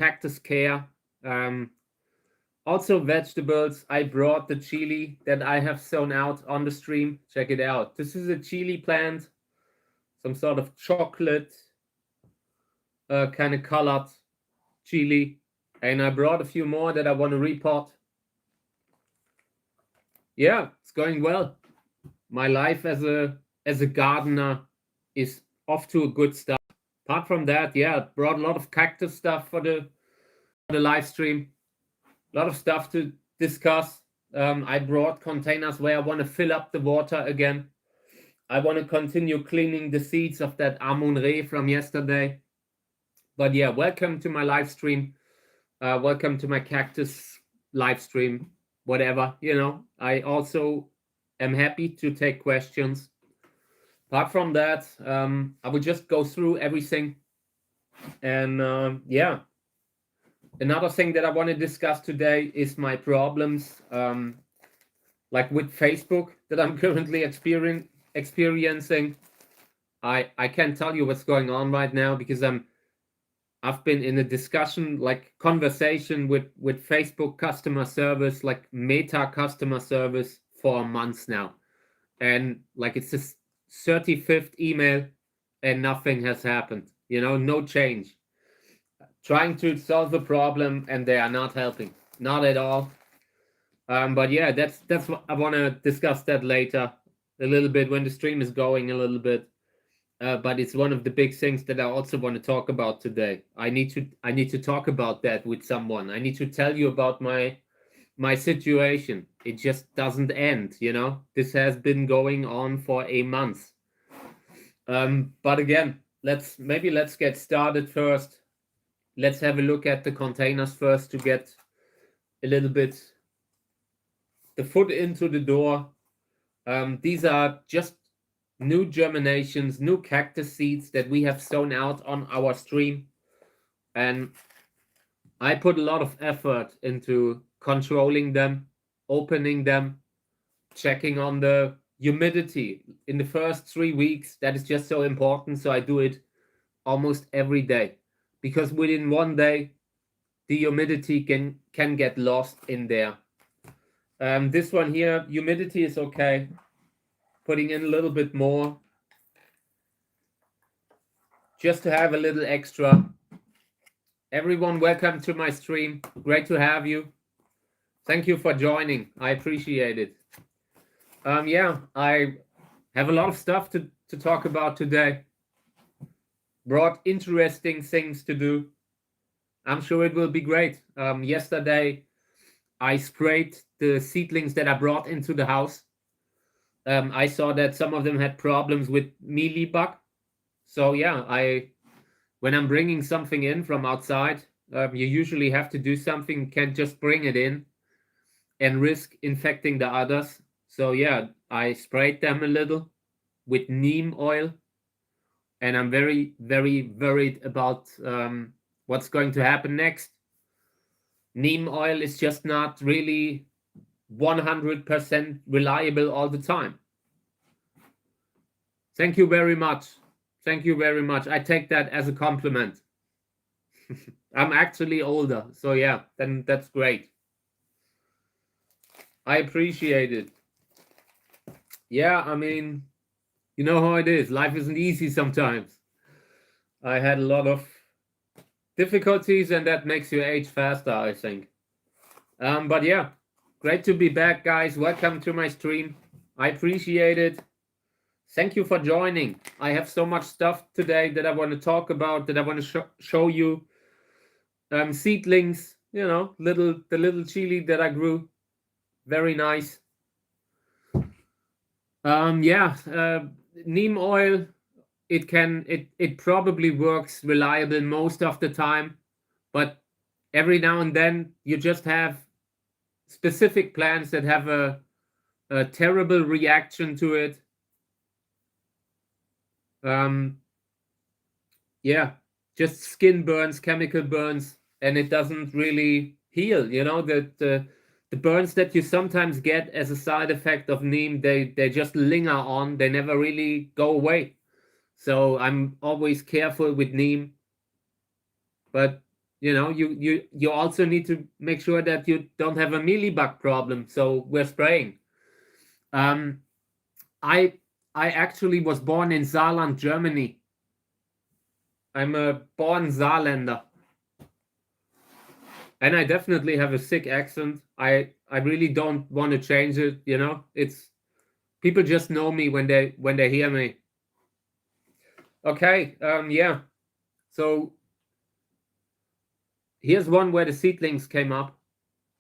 cactus care. Also vegetables. I brought the chili that I have sown out on the stream. Check it out. This is a chili plant, some sort of chocolate kind of colored chili. And I brought a few more that I want to repot. Yeah, it's going well. My life as a gardener is off to a good start. Apart from that, yeah, brought a lot of cactus stuff for the live stream. A lot of stuff to discuss. I brought containers where I want to fill up the water again. I want to continue cleaning the seeds of that Amun-Re from yesterday. But yeah, welcome to my live stream. Welcome to my cactus live stream. Whatever, I also am happy to take questions. Apart from that, I will just go through everything. And yeah. Another thing that I want to discuss today is my problems, like with Facebook that I'm currently experiencing. I can't tell you what's going on right now because I've been in a discussion, like conversation with Facebook customer service, like Meta customer service for months now. And like it's the 35th email and nothing has happened, no change. Trying to solve a problem and they are not helping, not at all. But yeah, that's what I want to discuss that later a little bit when the stream is going a little bit. But it's one of the big things that I also want to talk about today. I need to talk about that with someone. I need to tell you about my situation. It just doesn't end, This has been going on for a month. But again, let's get started first. Let's have a look at the containers first to get a little bit the foot into the door. These are just new germinations, new cactus seeds that we have sown out on our stream. And I put a lot of effort into controlling them, opening them, checking on the humidity in the first 3 weeks. That is just so important. So I do it almost every day. Because within 1 day, the humidity can get lost in there. This one here, humidity is okay. Putting in a little bit more. Just to have a little extra. Everyone, welcome to my stream. Great to have you. Thank you for joining. I appreciate it. Yeah, I have a lot of stuff to talk about today. Brought interesting things to do. I'm sure it will be great. Yesterday, I sprayed the seedlings that I brought into the house. I saw that some of them had problems with mealybug. So yeah, when I'm bringing something in from outside, you usually have to do something. Can't just bring it in and risk infecting the others. So yeah, I sprayed them a little with neem oil. And I'm very, very worried about what's going to happen next. Neem oil is just not really 100% reliable all the time. Thank you very much. Thank you very much. I take that as a compliment. I'm actually older, so yeah, then that's great. I appreciate it. Yeah, I mean, you know how it is. Life isn't easy sometimes. I had a lot of difficulties, and that makes you age faster, I think. But yeah, great to be back, guys. Welcome to my stream. I appreciate it. Thank you for joining. I have so much stuff today that I want to talk about, that I want to show you. Seedlings, the little chili that I grew. Very nice. Yeah, neem oil. It probably works reliable most of the time, but every now and then you just have specific plants that have a terrible reaction to it. Yeah, just skin burns, chemical burns, and it doesn't really heal. The burns that you sometimes get as a side effect of neem, they just linger on. They never really go away. So I'm always careful with neem. But you know, you also need to make sure that you don't have a mealybug problem. So we're spraying. Um, I actually was born in Saarland, Germany. I'm a born Saarländer, and I definitely have a sick accent. I really don't want to change it. You know, it's people just know me when they hear me. Okay, yeah. So here's one where the seedlings came up.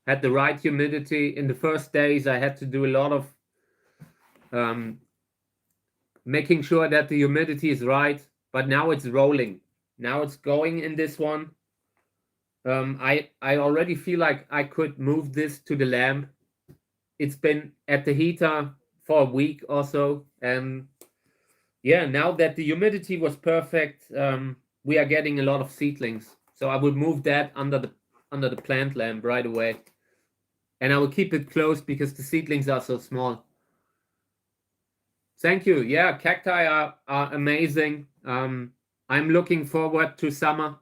Had the right humidity. In the first days, I had to do a lot of making sure that the humidity is right. But now it's rolling. Now it's going in this one. I already feel like I could move this to the lamp. It's been at the heater for a week or so, and yeah, now that the humidity was perfect, we are getting a lot of seedlings. So I will move that under the plant lamp right away, and I will keep it closed because the seedlings are so small. Thank you. Yeah, cacti are amazing. I'm looking forward to summer.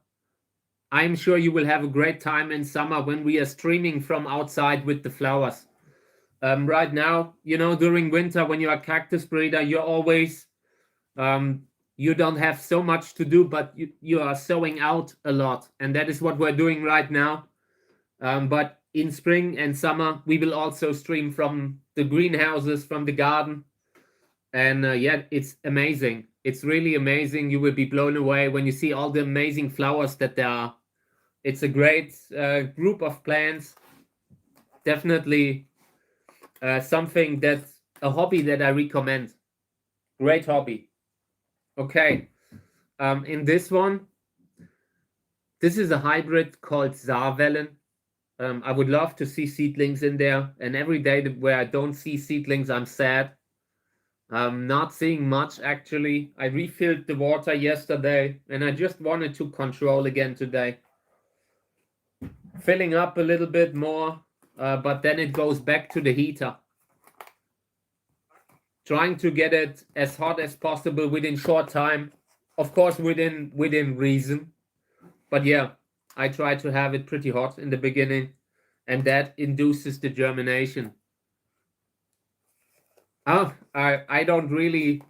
I'm sure you will have a great time in summer when we are streaming from outside with the flowers. Right now, you know, during winter when you are a cactus breeder, you're always you don't have so much to do, but you are sowing out a lot, and that is what we're doing right now. But in spring and summer, we will also stream from the greenhouses, from the garden, and yeah, it's amazing. It's really amazing. You will be blown away when you see all the amazing flowers that there are. It's a great group of plants. Definitely something that's a hobby that I recommend. Great hobby. Okay. In this one, this is a hybrid called Saarwellen. I would love to see seedlings in there. And every day where I don't see seedlings, I'm sad. I'm not seeing much, actually. I refilled the water yesterday, and I just wanted to control again today. Filling up a little bit more, but then it goes back to the heater. Trying to get it as hot as possible within short time. Of course, within reason. But yeah, I try to have it pretty hot in the beginning, and that induces the germination. Oh, I don't really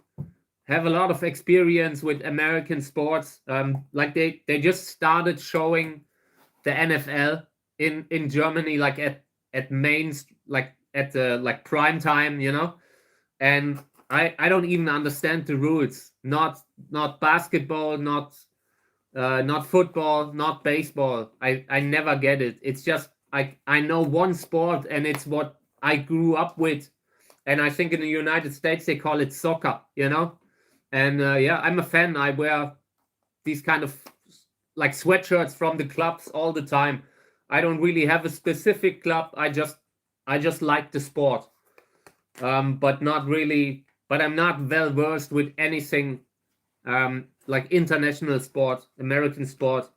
have a lot of experience with American sports. Like they just started showing the NFL in Germany, like at main, like at the like prime time, you know. And I don't even understand the rules. Not basketball, not football, not baseball. I never get it. It's just I know one sport, and it's what I grew up with. And I think in the United States they call it soccer, you know. And yeah, I'm a fan. I wear these kind of like sweatshirts from the clubs all the time. I don't really have a specific club. I just like the sport, but not really. But I'm not well versed with anything like international sport, American sport.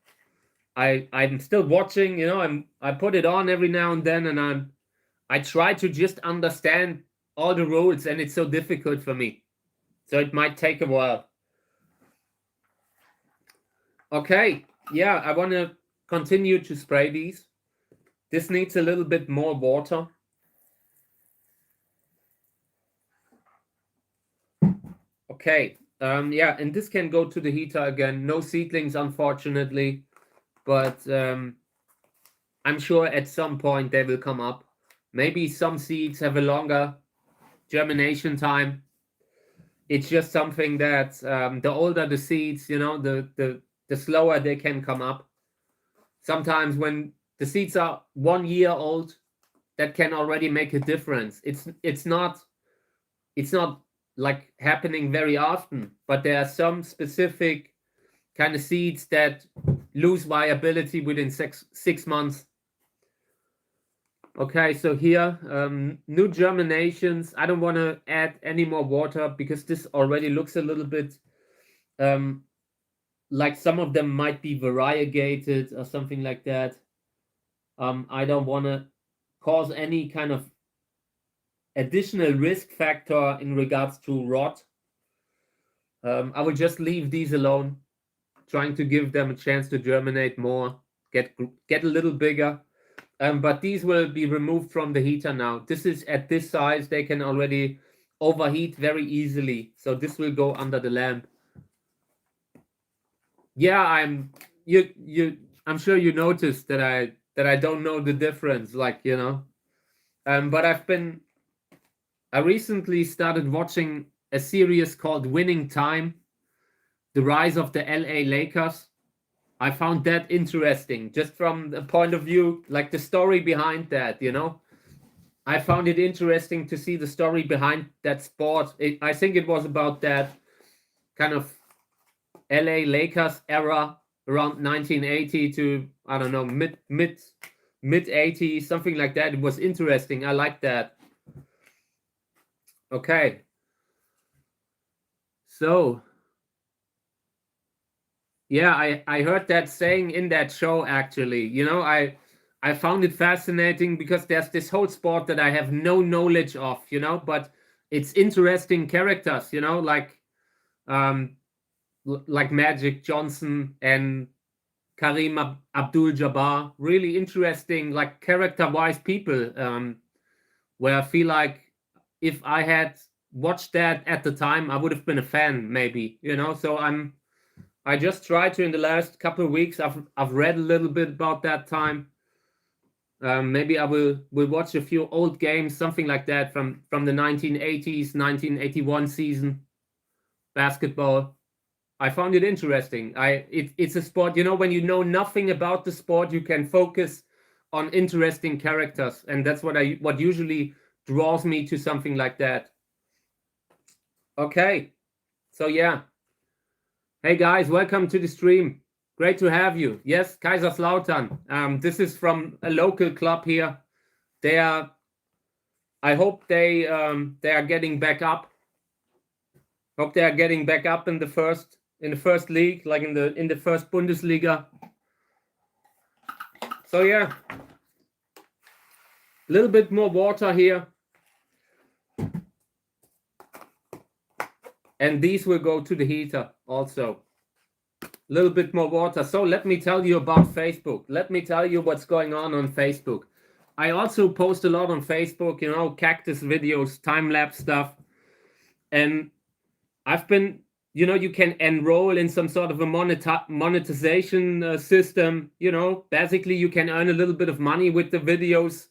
I'm still watching. You know, I put it on every now and then, and I try to just understand all the rules, and it's so difficult for me. So it might take a while. Okay, yeah, I want to continue to spray these. This needs a little bit more water. Okay, yeah, and this can go to the heater again. No seedlings, unfortunately, but I'm sure at some point they will come up. Maybe some seeds have a longer germination time. It's just something that the older the seeds, you know, the slower they can come up. Sometimes when the seeds are 1 year old, that can already make a difference. It's not like happening very often, but there are some specific kind of seeds that lose viability within six months. Okay, so here, new germinations. I don't want to add any more water because this already looks a little bit like some of them might be variegated or something like that. I don't want to cause any kind of additional risk factor in regards to rot. I will just leave these alone, trying to give them a chance to germinate more. get a little bigger. But these will be removed from the heater now. This is at this size. They can already overheat very easily. So this will go under the lamp. Yeah, I'm sure you noticed that I don't know the difference, like, you know. But I recently started watching a series called Winning Time, The Rise of the LA Lakers. I found that interesting, just from the point of view, like the story behind that, you know. I found it interesting to see the story behind that sport. I think it was about that kind of LA Lakers era around 1980 to, I don't know, mid 80s, something like that. It was interesting. I like that. Okay. So yeah, I heard that saying in that show, actually. You know, I found it fascinating because there's this whole sport that I have no knowledge of, you know, but it's interesting characters, you know, like Magic Johnson and Kareem Abdul-Jabbar. Really interesting, like character-wise people, where I feel like if I had watched that at the time, I would have been a fan, maybe, you know. So I just tried to, in the last couple of weeks, I've read a little bit about that time. Maybe I will watch a few old games, something like that, from the 1980s, 1981 season basketball. I found it interesting. It's a sport, you know, when you know nothing about the sport, you can focus on interesting characters, and that's what usually draws me to something like that. Okay, so yeah. Hey guys, welcome to the stream. Great to have you. Yes, Kaiserslautern. This is from a local club here. I hope they are getting back up. Hope they are getting back up in the first league, like in the first Bundesliga. So yeah, a little bit more water here. And these will go to the heater also. A little bit more water. So let me tell you about Facebook. Let me tell you what's going on Facebook. I also post a lot on Facebook, you know, cactus videos, time-lapse stuff. And I've been, you know, you can enroll in some sort of a monetization system. You know, basically you can earn a little bit of money with the videos,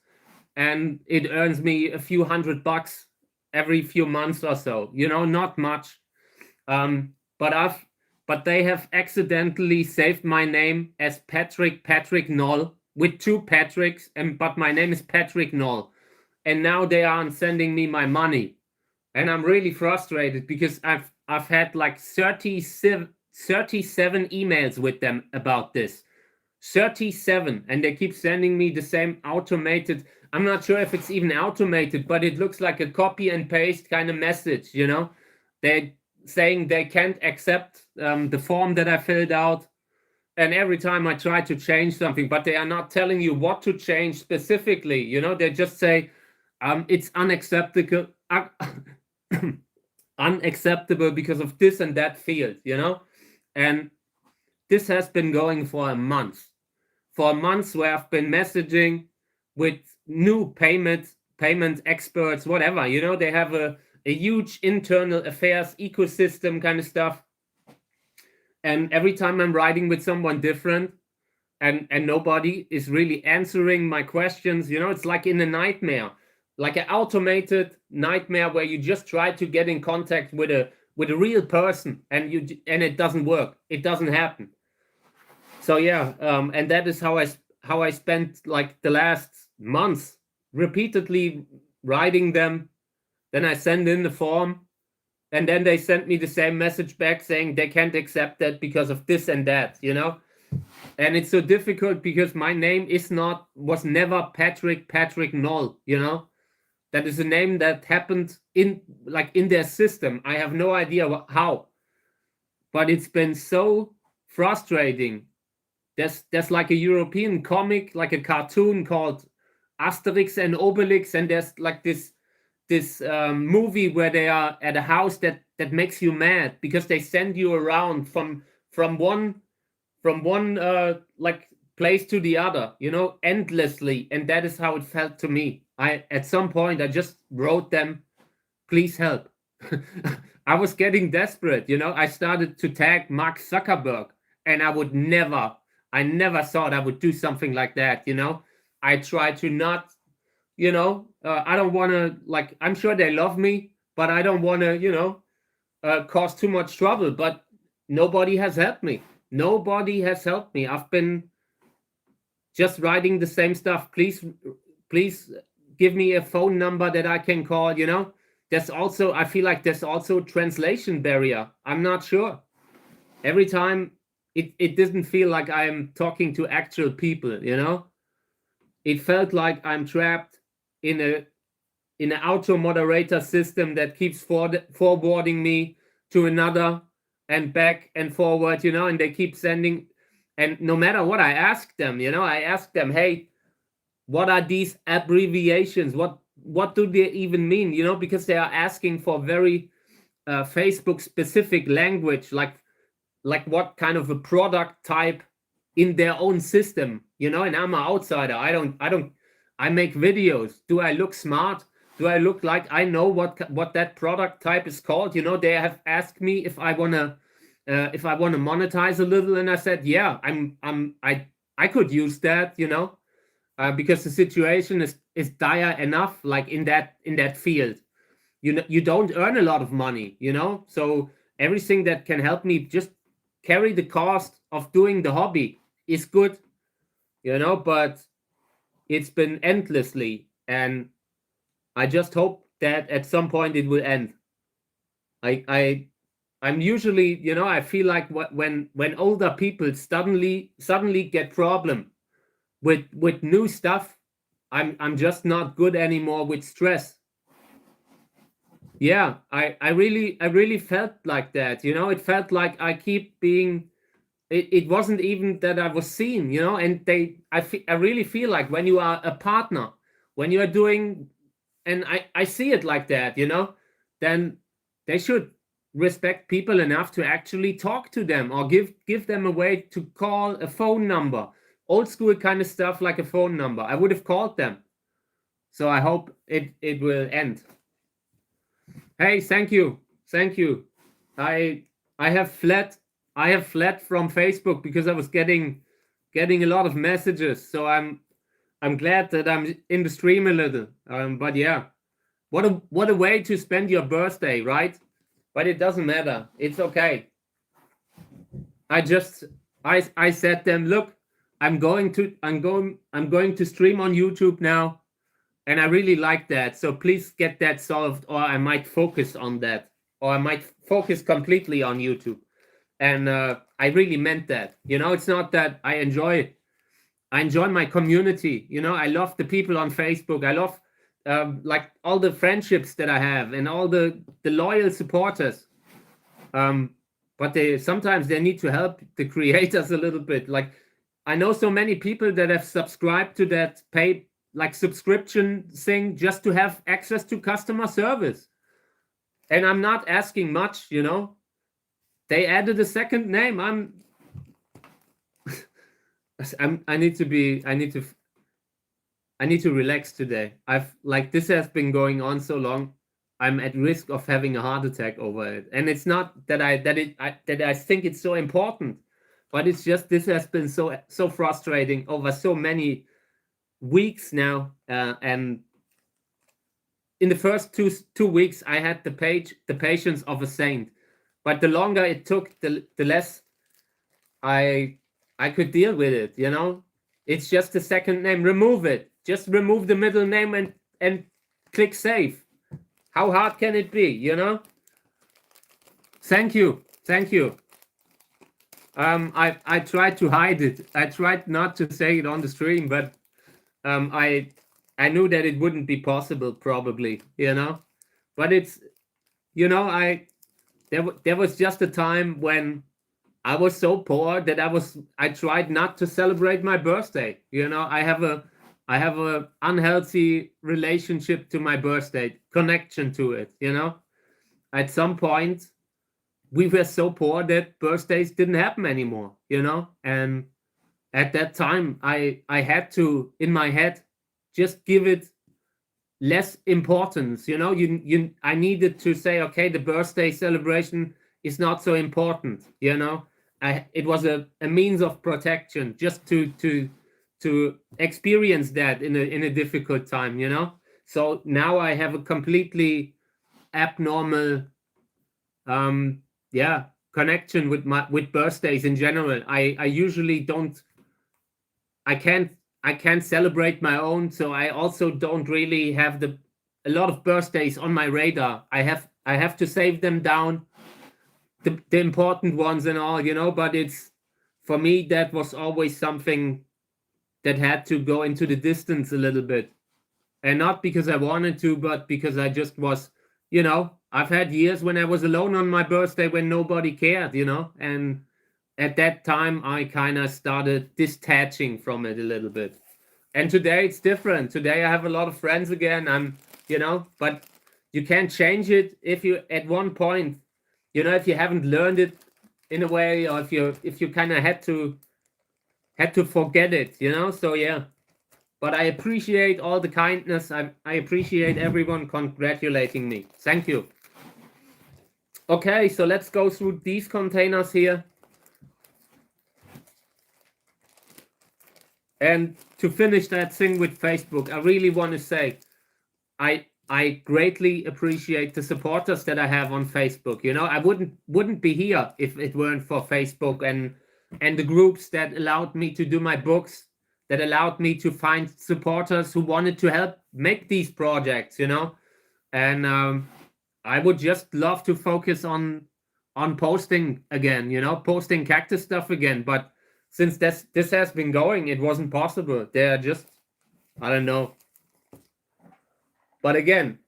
and it earns me a few $100 every few months or so, you know, not much. But they have accidentally saved my name as Patrick Noll with two Patricks, but my name is Patrick Noll, and now they aren't sending me my money, and I'm really frustrated because I've had like 37 emails with them about this. 37, and they keep sending me the same automated. I'm not sure if it's even automated, but it looks like a copy and paste kind of message, you know. They're saying they can't accept the form that I filled out, and every time I try to change something, but they are not telling you what to change specifically, you know. They just say it's unacceptable unacceptable because of this and that field, you know. And this has been going for a month. For months, where I've been messaging with new payment experts, whatever, you know. They have a huge internal affairs ecosystem kind of stuff. And every time I'm writing with someone different, and nobody is really answering my questions, you know, it's like in a nightmare, like an automated nightmare where you just try to get in contact with a real person, and it doesn't work. It doesn't happen. So yeah, and that is how I spent like the last months, repeatedly writing them. Then I send in the form, and then they sent me the same message back saying they can't accept that because of this and that, you know. And it's so difficult because my name was never Patrick Noll, you know. That is a name that happened in their system. I have no idea how, but it's been so frustrating. There's like a European comic, like a cartoon called Asterix and Obelix, and there's like this movie where they are at a house that makes you mad because they send you around from one like place to the other, you know, endlessly. And that is how it felt to me. At some point, I just wrote them, please help. I was getting desperate, you know. I started to tag Mark Zuckerberg, and I never thought I would do something like that, you know. I try to not, you know, I don't want to, like, I'm sure they love me, but I don't want to, you know, cause too much trouble. But nobody has helped me. Nobody has helped me. I've been just writing the same stuff. Please give me a phone number that I can call, you know. There's also, I feel like there's also a translation barrier. I'm not sure. Every time it doesn't feel like I'm talking to actual people, you know. It felt like I'm trapped in an auto moderator system that keeps forwarding me to another and back and forward, you know, and they keep sending. And no matter what I ask them, you know, I ask them, hey, what are these abbreviations? What do they even mean? You know, because they are asking for very Facebook specific language, like what kind of a product type in their own system, you know. And I'm an outsider. I make videos. Do I look smart? Do I look like I know what that product type is called? You know, they have asked me if I wanna monetize a little, and I said, yeah, I could use that, you know. Because the situation is dire enough, like in that field. You know, you don't earn a lot of money, you know, so everything that can help me just carry the cost of doing the hobby is good, you know. But it's been endlessly, and I just hope that at some point it will end. I'm usually, you know, I feel like when older people suddenly get problem with new stuff, I'm just not good anymore with stress. Yeah, I really felt like that, you know. It felt like I keep being, it wasn't even that I was seen, you know. And I really feel like when you are a partner, when you are doing, and I see it like that, you know, then they should respect people enough to actually talk to them, or give them a way to call, a phone number, old school kind of stuff, like a phone number. I would have called them. So I hope it will end. Hey, thank you. I have fled from Facebook because I was getting a lot of messages. So I'm glad that I'm in the stream a little. But yeah, what a way to spend your birthday, right? But it doesn't matter. It's okay. I said them, look, I'm going to stream on YouTube now. And I really like that. So please get that solved, or I might focus on that, or I might focus completely on YouTube. And I really meant that. You know, it's not that I enjoy my community. You know, I love the people on Facebook. I love like all the friendships that I have, and all the loyal supporters. But sometimes they need to help the creators a little bit. Like, I know so many people that have subscribed to that paid, like, subscription thing just to have access to customer service. And I'm not asking much, you know. They added a second name. I need to relax today. This has been going on so long. I'm at risk of having a heart attack over it. And it's not that I think it's so important, but it's just, this has been so frustrating over so many weeks now. And in the first two weeks, I had the patience of a saint. But the longer it took, the less I could deal with it, you know. It's just the second name. Remove it. Just remove the middle name and click save. How hard can it be, you know? Thank you. I tried to hide it. I tried not to say it on the stream, but I knew that it wouldn't be possible, probably, you know. But it's, you know, there was just a time when I was so poor that I tried not to celebrate my birthday. You know, I have a unhealthy relationship to my birthday, connection to it, you know. At some point, we were so poor that birthdays didn't happen anymore, you know. And at that time I had to, in my head, just give it less importance. You know, I needed to say, okay, the birthday celebration is not so important. You know, it was a means of protection, just to experience that in a difficult time. You know, so now I have a completely abnormal yeah, connection with birthdays in general. I usually don't, I can't celebrate my own, so I also don't really have a lot of birthdays on my radar. I have to save them down, the important ones and all, you know. But it's, for me, that was always something that had to go into the distance a little bit, and not because I wanted to, but because I just was, you know. I've had years when I was alone on my birthday when nobody cared, you know, and at that time I kind of started detaching from it a little bit. And today it's different. Today I have a lot of friends again. I'm, you know, but you can't change it if you, at one point, you know, if you haven't learned it in a way, or if you kind of had to forget it, you know. So yeah, but I appreciate all the kindness. I appreciate everyone congratulating me. Thank you. Okay, so let's go through these containers here. And to finish that thing with Facebook, I really want to say I greatly appreciate the supporters that I have on Facebook. You know, I wouldn't be here if it weren't for Facebook and the groups that allowed me to do my books, that allowed me to find supporters who wanted to help make these projects, you know. And I would just love to focus on posting again, you know, posting cactus stuff again. But since this has been going, it wasn't possible. They're just, I don't know. But again,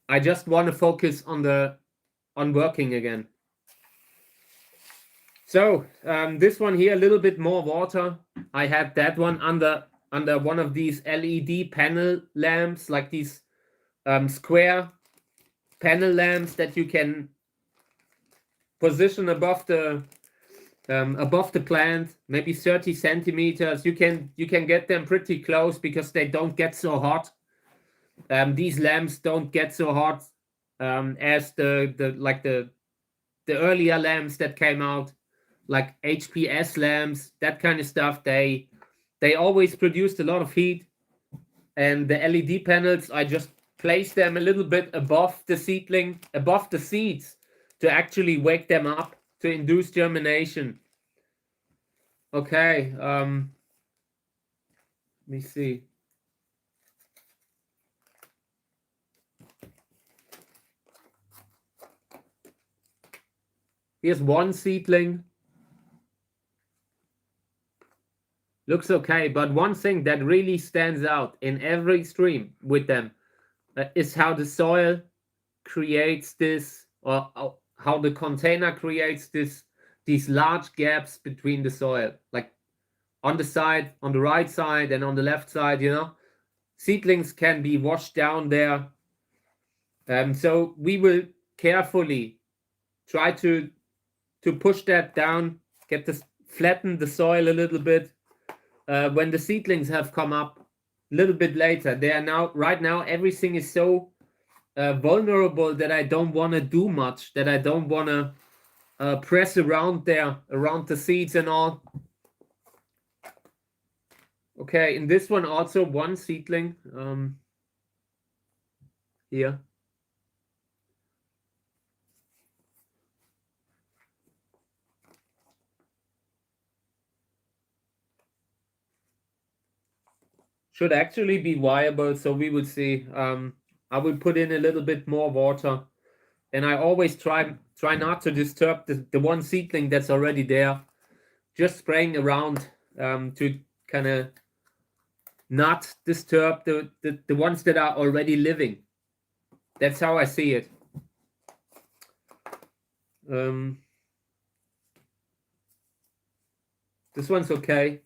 I just want to focus on working again. So this one here, a little bit more water. I had that one under one of these LED panel lamps, like these square panel lamps that you can position above the plant, maybe 30 centimeters. You can get them pretty close because they don't get so hot. These lamps don't get so hot as the earlier lamps that came out, like HPS lamps, that kind of stuff. They always produced a lot of heat. And the LED panels, I just place them a little bit above the seedling, above the seeds, to actually wake them up, to induce germination. Okay, let me see. Here's one seedling. Looks okay, but one thing that really stands out in every stream with them is how the soil creates this, or how the container creates these large gaps between the soil, like on the side, on the right side and on the left side, you know. Seedlings can be washed down there. So we will carefully try to push that down, get this, flatten the soil a little bit. When the seedlings have come up a little bit later, they are now, right now, everything is so vulnerable that I don't want to do much, that I don't want to press around there, around the seeds and all. Okay, in this one also one seedling here. Should actually be viable, so we will see. I will put in a little bit more water, and I always try not to disturb the one seedling that's already there. Just spraying around to kind of not disturb the ones that are already living. That's how I see it. This one's okay.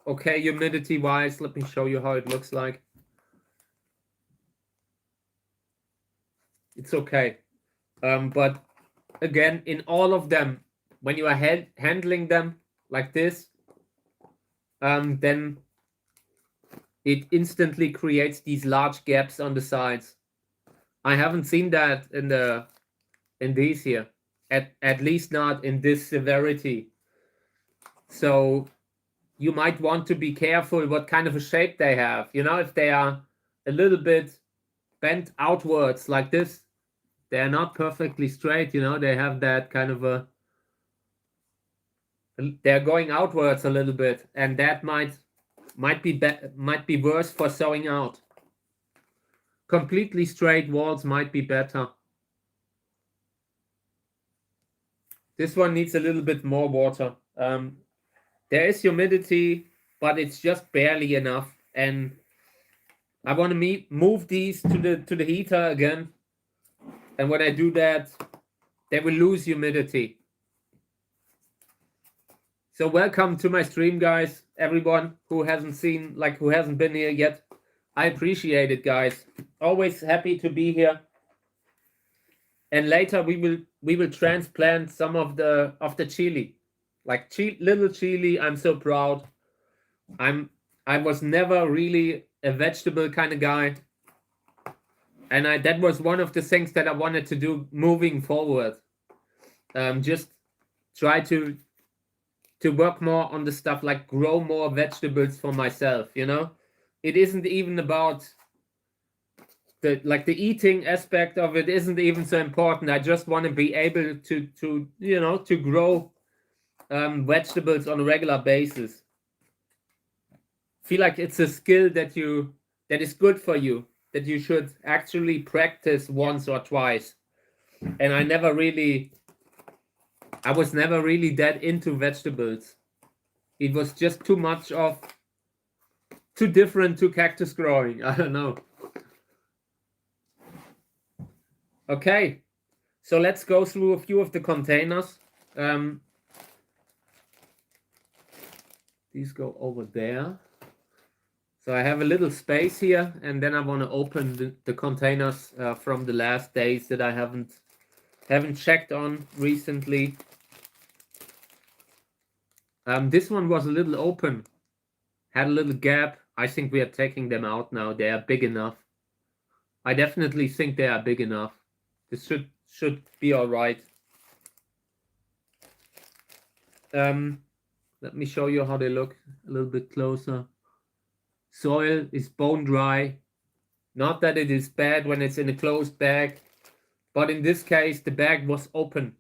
Okay, humidity wise, let me show you how it looks like. It's okay. But again, in all of them, when you are handling them, like this, then it instantly creates these large gaps on the sides. I haven't seen that in these here, at least not in this severity. So you might want to be careful what kind of a shape they have. You know, if they are a little bit bent outwards like this, they're not perfectly straight. You know, they have that kind of a, they're going outwards a little bit, and that might be worse for sewing out. Completely straight walls might be better. This one needs a little bit more water. There is humidity, but it's just barely enough. And I want to move these to the heater again. And when I do that, they will lose humidity. So welcome to my stream, guys. Everyone who hasn't been here yet. I appreciate it, guys. Always happy to be here. And later we will transplant some of the chili, like little chili. I'm so proud. I was never really a vegetable kind of guy, and that was one of the things that I wanted to do moving forward. Just try to work more on the stuff, like grow more vegetables for myself. You know, it isn't even about the eating aspect of it isn't even so important. I just want to be able to grow vegetables on a regular basis. Feel like it's a skill that is good for you, that you should actually practice once or twice. And I was never really that into vegetables. It was just too different to cactus growing. I don't know. Okay, so let's go through a few of the containers. These go over there. So I have a little space here, and then I want to open the containers from the last days that I haven't checked on recently. This one was a little open, had a little gap. I think we are taking them out now. They are big enough. I definitely think they are big enough. This should be all right. Let me show you how they look a little bit closer. Soil is bone dry. Not that it is bad when it's in a closed bag, but in this case, the bag was open.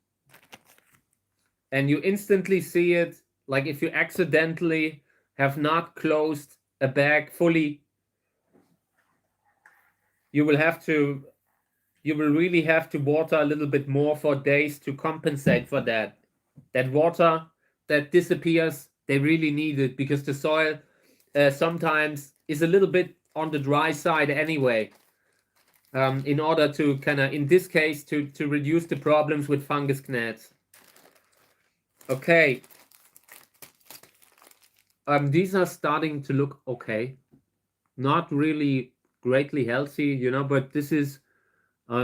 And you instantly see it, like if you accidentally have not closed a bag fully, you will really have to water a little bit more for days to compensate for that. That water that disappears, they really need it, because the soil sometimes is a little bit on the dry side anyway. In order to in this case, to reduce the problems with fungus gnats. Okay. These are starting to look okay. Not really greatly healthy, you know, but this is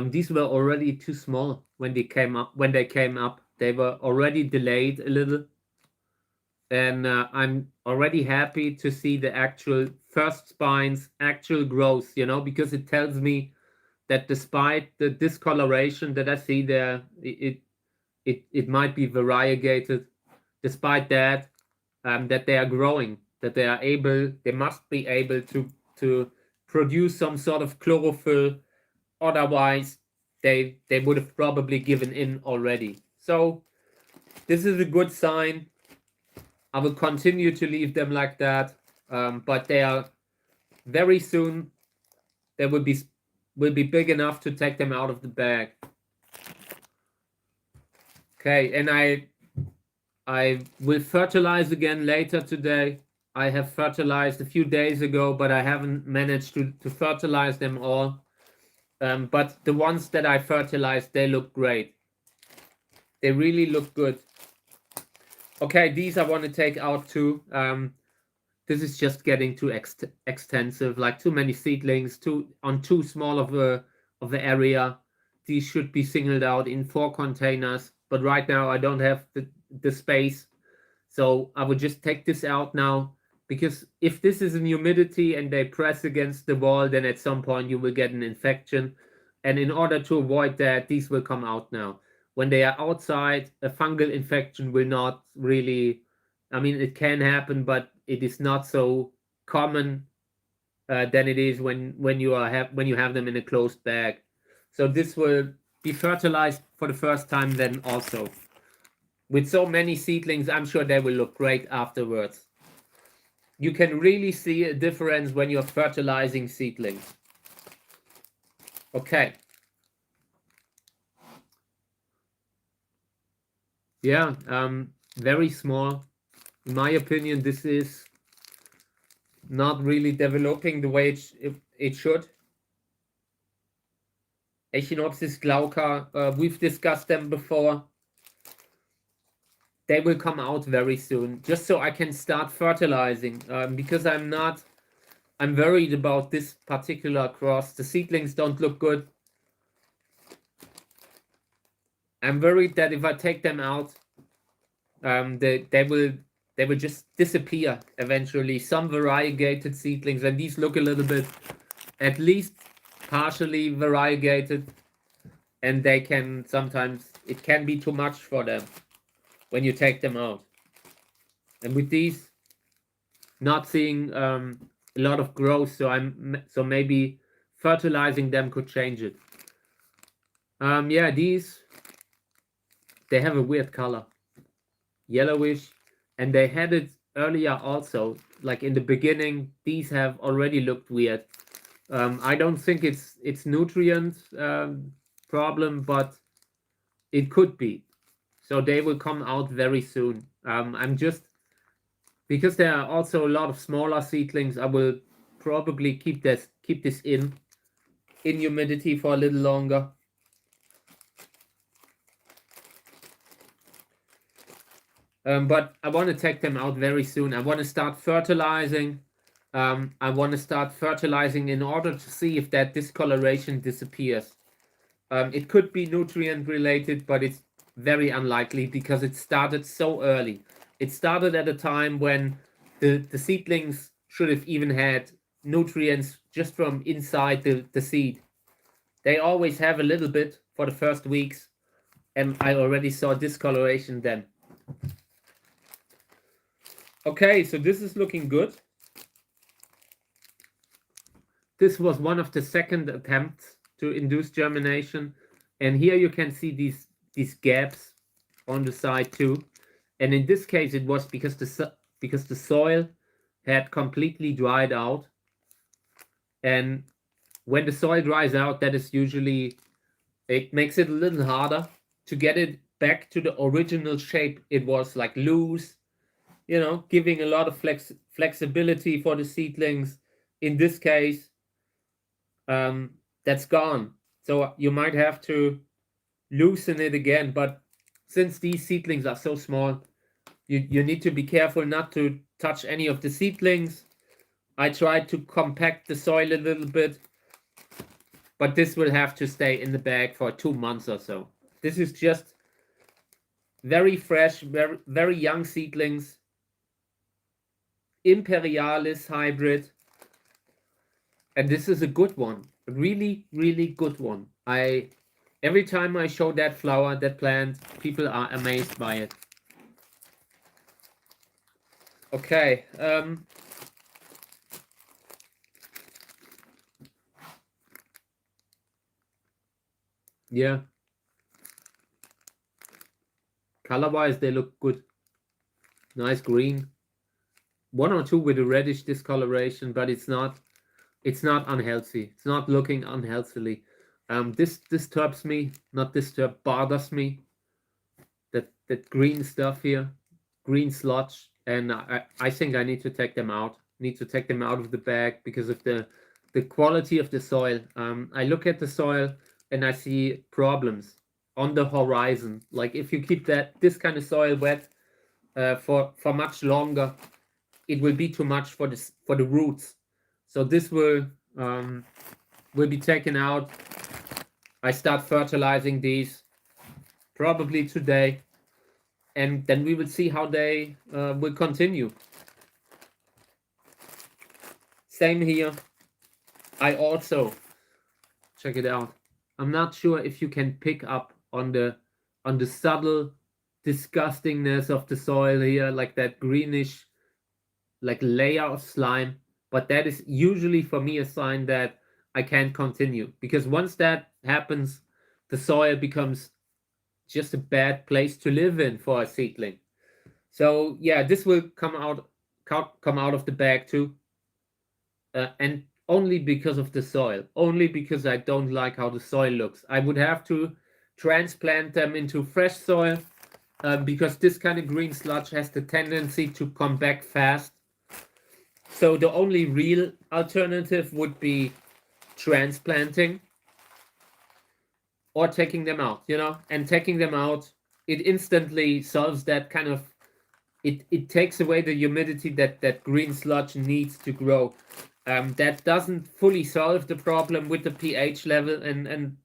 these were already too small when they came up. They were already delayed a little, and I'm already happy to see the actual first spines, actual growth, you know, because it tells me that despite the discoloration that I see there, it might be variegated. Despite that, that they are growing, that they must be able to produce some sort of chlorophyll. Otherwise, they would have probably given in already. So this is a good sign. I will continue to leave them like that, but they are very soon. They will be big enough to take them out of the bag. Okay, and I will fertilize again later today. I have fertilized a few days ago, but I haven't managed to fertilize them all. But the ones that I fertilized, they look great. They really look good. Okay, these I want to take out too. This is just getting too extensive, like too many seedlings, on too small of the area. These should be singled out in 4 containers, but right now I don't have the space. So I would just take this out now, because if this is in humidity and they press against the wall, then at some point you will get an infection. And in order to avoid that, these will come out now. When they are outside, a fungal infection will not really, I mean, it can happen, but it is not so common than it is when you have them in a closed bag. So this will be fertilized for the first time then also. With so many seedlings, I'm sure they will look great afterwards. You can really see a difference when you're fertilizing seedlings. Okay. Yeah, very small. In my opinion, this is not really developing the way it should. Echinopsis glauca, we've discussed them before. They will come out very soon, just so I can start fertilizing, because I'm worried about this particular cross. The seedlings don't look good. I'm worried that if I take them out, they will just disappear eventually. Some variegated seedlings, and these look a little bit, at least partially variegated, and they can sometimes, it can be too much for them when you take them out. And with these, not seeing a lot of growth, so maybe fertilizing them could change it. Yeah, these, they have a weird color, yellowish, and they had it earlier also. Like in the beginning, these have already looked weird. I don't think it's nutrient problem, but it could be. So they will come out very soon. I'm just, because there are also a lot of smaller seedlings, I will probably keep this in humidity for a little longer. But I want to take them out very soon. I want to start fertilizing. I want to start fertilizing in order to see if that discoloration disappears. It could be nutrient related, but it's very unlikely because it started so early. It started at a time when the seedlings should have even had nutrients just from inside the seed. They always have a little bit for the first weeks, and I already saw discoloration then. Okay, so this is looking good. This was one of the second attempts to induce germination, and here you can see these gaps on the side too. And in this case, it was because the soil had completely dried out. And when the soil dries out, that is usually, it makes it a little harder to get it back to the original shape. It was like loose, you know, giving a lot of flexibility for the seedlings. In this case, that's gone. So you might have to loosen it again. But since these seedlings are so small, you need to be careful not to touch any of the seedlings. I tried to compact the soil a little bit, but this will have to stay in the bag for 2 months or so. This is just very fresh, very, very young seedlings. Imperialis hybrid. And this is a good one. A really, really good one. Every time I show that flower, that plant, people are amazed by it. Okay. Yeah. Color-wise, they look good. Nice green. One or two with a reddish discoloration, but it's not unhealthy. It's not looking unhealthily. This disturbs me. Not disturb, bothers me. That green stuff here, green sludge, and I think I need to take them out. Need to take them out of the bag because of the quality of the soil. I look at the soil and I see problems on the horizon. Like if you keep this kind of soil wet for much longer, it will be too much for the roots. So this will be taken out. I start fertilizing these probably today. and then we will see how they will continue. Same here. I also, check it out. I'm not sure if you can pick up on the subtle disgustingness of the soil here, like that greenish, like layer of slime. But that is usually for me a sign that I can't continue, because once that happens, the soil becomes just a bad place to live in for a seedling. So yeah, this will come out of the bag too, and only because of the soil, only because I don't like how the soil looks. I would have to transplant them into fresh soil, because this kind of green sludge has the tendency to come back fast. So the only real alternative would be transplanting or taking them out, and taking them out, it instantly solves that kind of, it takes away the humidity that green sludge needs to grow. That doesn't fully solve the problem with the pH level and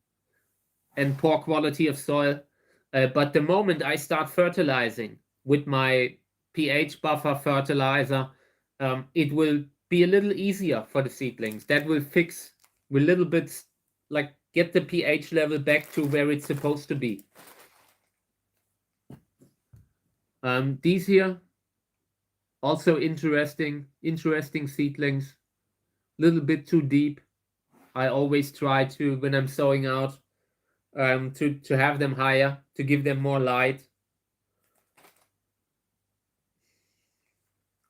poor quality of soil. But the moment I start fertilizing with my pH buffer fertilizer, it will be a little easier for the seedlings. That will fix a little bit, like get the pH level back to where it's supposed to be. These here, also interesting seedlings. Little bit too deep. I always try to, when I'm sowing out, to have them higher, to give them more light.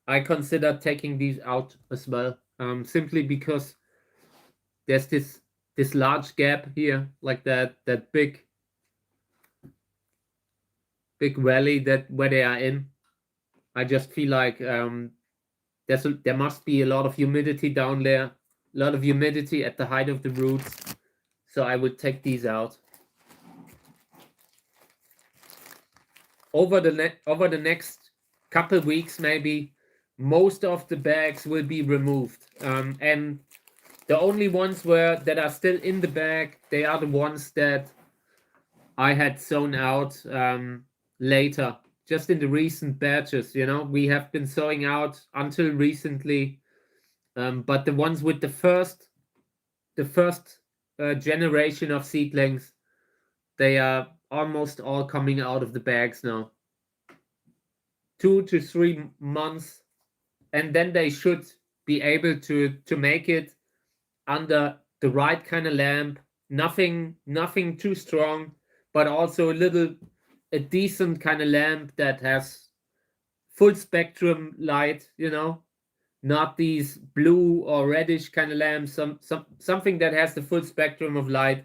I consider taking these out as well, simply because there's this large gap here, like that big valley where they are in. I just feel like there must be a lot of humidity down there, a lot of humidity at the height of the roots. So I would take these out. Over the next couple weeks, maybe, most of the bags will be removed, and the only ones that are still in the bag, they are the ones that I had sown out later, just in the recent batches. We have been sowing out until recently, but the ones with the first generation of seedlings, they are almost all coming out of the bags now. 2 to 3 months, and then they should be able to make it under the right kind of lamp. Nothing too strong, but also a decent kind of lamp that has full spectrum light, not these blue or reddish kind of lamps. Something that has the full spectrum of light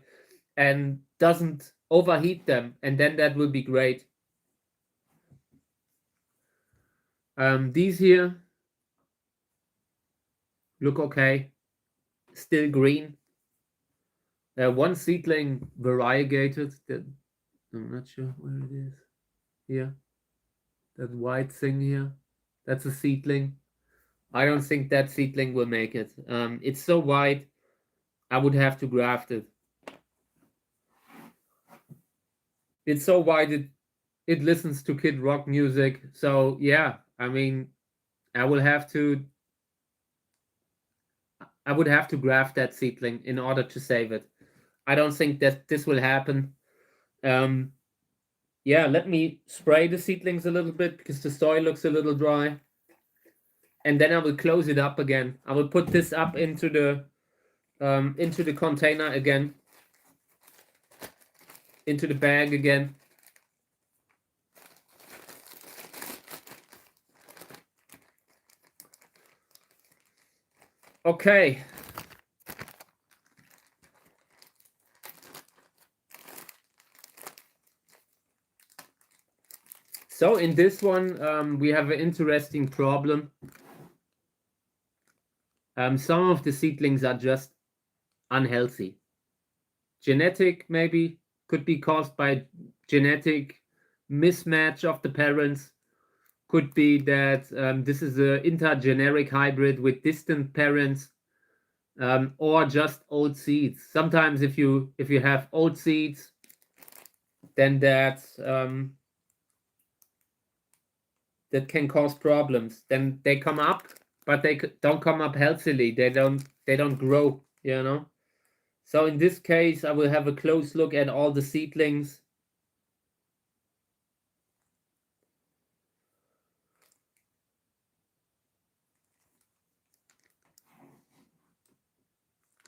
and doesn't overheat them, and then that will be great. These here look okay, still green. One seedling variegated, that I'm not sure where it is. Here, that white thing here, that's a seedling. I don't think that seedling will make it. It's so white, I would have to graft it. It's so white, it listens to Kid Rock music. So yeah, I mean, I would have to graft that seedling in order to save it. I don't think that this will happen. Yeah, let me spray the seedlings a little bit because the soil looks a little dry. And then I will close it up again. I will put this up into the container again, into the bag again. Okay. So in this one, we have an interesting problem. Some of the seedlings are just unhealthy. Genetic, maybe, could be caused by genetic mismatch of the parents. Could be that this is an intergeneric hybrid with distant parents, or just old seeds. Sometimes if you have old seeds, then that that can cause problems. Then they come up, but they don't come up healthily. They don't grow, you know. So in this case, I will have a close look at all the seedlings.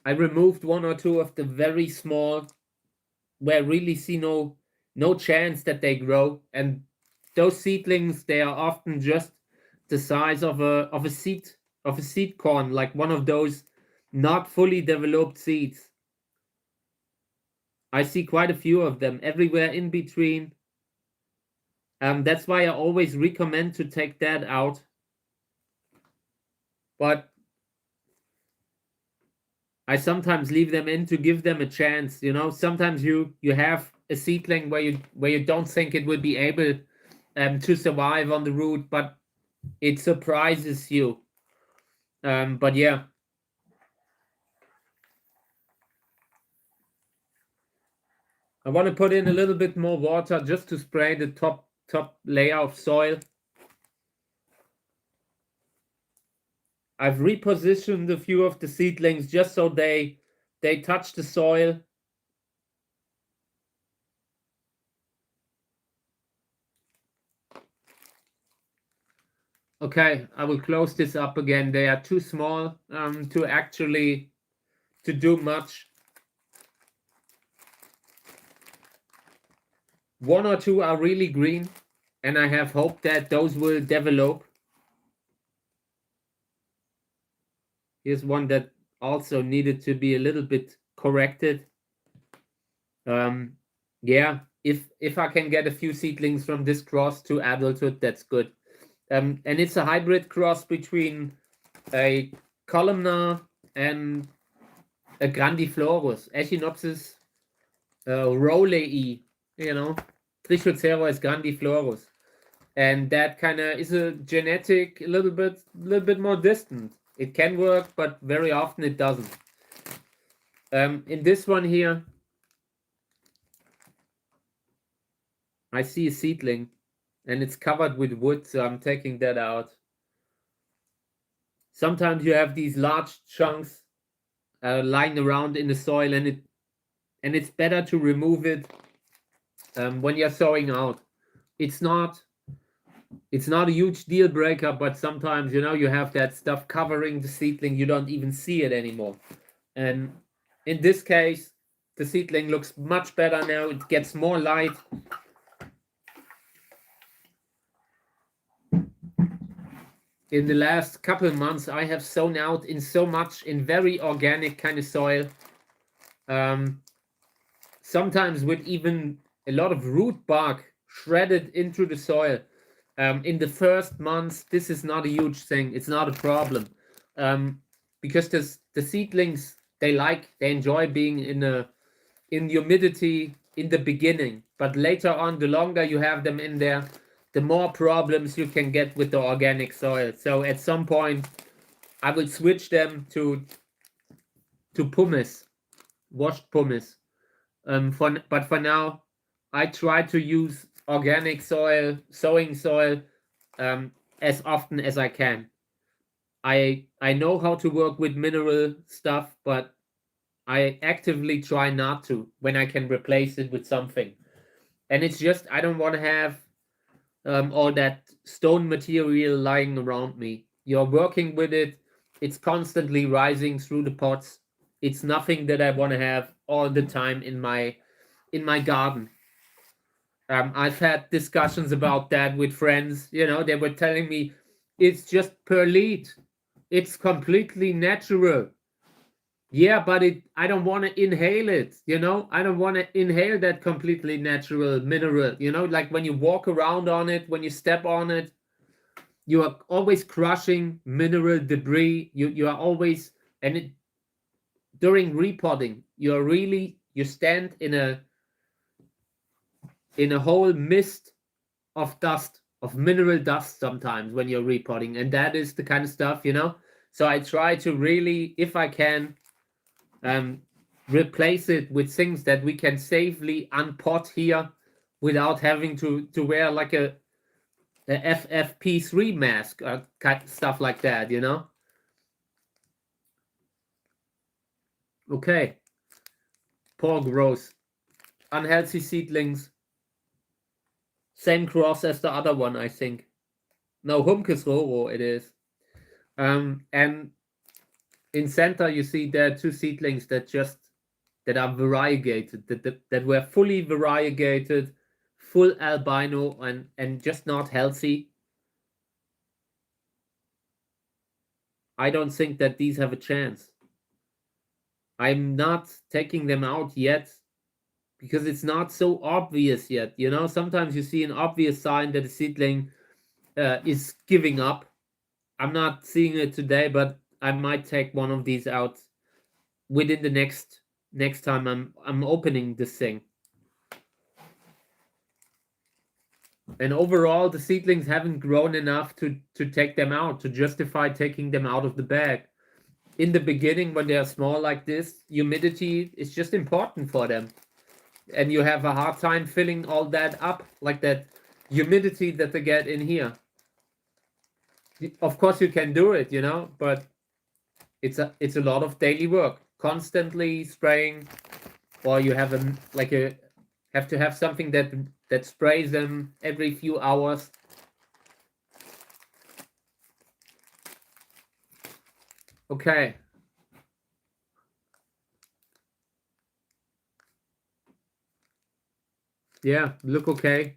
I removed 1 or 2 of the very small, where I really see no chance that they grow. And those seedlings, they are often just the size of a seed corn, like one of those not fully developed seeds. I see quite a few of them everywhere in between. That's why I always recommend to take that out. But I sometimes leave them in to give them a chance. You know, sometimes you have a seedling where you don't think it will be able to survive on the root, but it surprises you. But yeah. I want to put in a little bit more water just to spray the top layer of soil. I've repositioned a few of the seedlings just so they touch the soil. Okay, I will close this up again. They are too small to do much. 1 or 2 are really green, and I have hope that those will develop. Here's one that also needed to be a little bit corrected. Yeah, if I can get a few seedlings from this cross to adulthood, that's good. And it's a hybrid cross between a columnar and a grandiflorus, Echinopsis rowlei, you know, Trichocereus grandiflorus. And that kind of is a genetic a little bit more distant. It can work, but very often it doesn't. In this one here, I see a seedling, and it's covered with wood, so I'm taking that out. Sometimes you have these large chunks lying around in the soil, and it's better to remove it when you're sowing out. It's not a huge deal breaker, but sometimes, you know, you have that stuff covering the seedling, you don't even see it anymore. And in this case, the seedling looks much better now. It gets more light. In the last couple of months, I have sown out in very organic kind of soil. Sometimes with even a lot of root bark shredded into the soil. In the first months, this is not a huge thing. It's not a problem. Because the seedlings, they enjoy being in humidity in the beginning. But later on, the longer you have them in there, the more problems you can get with the organic soil. So at some point, I will switch them to pumice, washed pumice. But for now, I try to use organic soil, sowing soil, as often as I can. I know how to work with mineral stuff, but I actively try not to when I can replace it with something. And it's just, I don't want to have all that stone material lying around me. You're working with it. It's constantly rising through the pots. It's nothing that I want to have all the time in my garden. I've had discussions about that with friends. You know, they were telling me it's just perlite. It's completely natural. Yeah, but I don't want to inhale it, you know? I don't want to inhale that completely natural mineral, you know? Like when you walk around on it, when you step on it, you are always crushing mineral debris. You are always, and during repotting, you stand in a whole mist of dust, of mineral dust sometimes when you're repotting. And that is the kind of stuff, you know? So I try to really, if I can, replace it with things that we can safely unpot here without having to wear like a the FFP3 mask, stuff like that, you know? Okay. Poor growth. Unhealthy seedlings. Same cross as the other one, I think. No, Humkes Roro it is. And in center, you see there are two seedlings that are variegated, that were fully variegated, full albino, and just not healthy. I don't think that these have a chance. I'm not taking them out yet because it's not so obvious yet. You know, sometimes you see an obvious sign that a seedling is giving up. I'm not seeing it today, but I might take one of these out within the next time I'm opening this thing. And overall, the seedlings haven't grown enough to take them out, to justify taking them out of the bag. In the beginning, when they're small like this, humidity is just important for them. And you have a hard time filling all that up, like that humidity that they get in here. Of course, you can do it, you know, but it's a lot of daily work. Constantly spraying, or you have have to have something that sprays them every few hours. Okay. Yeah, look okay.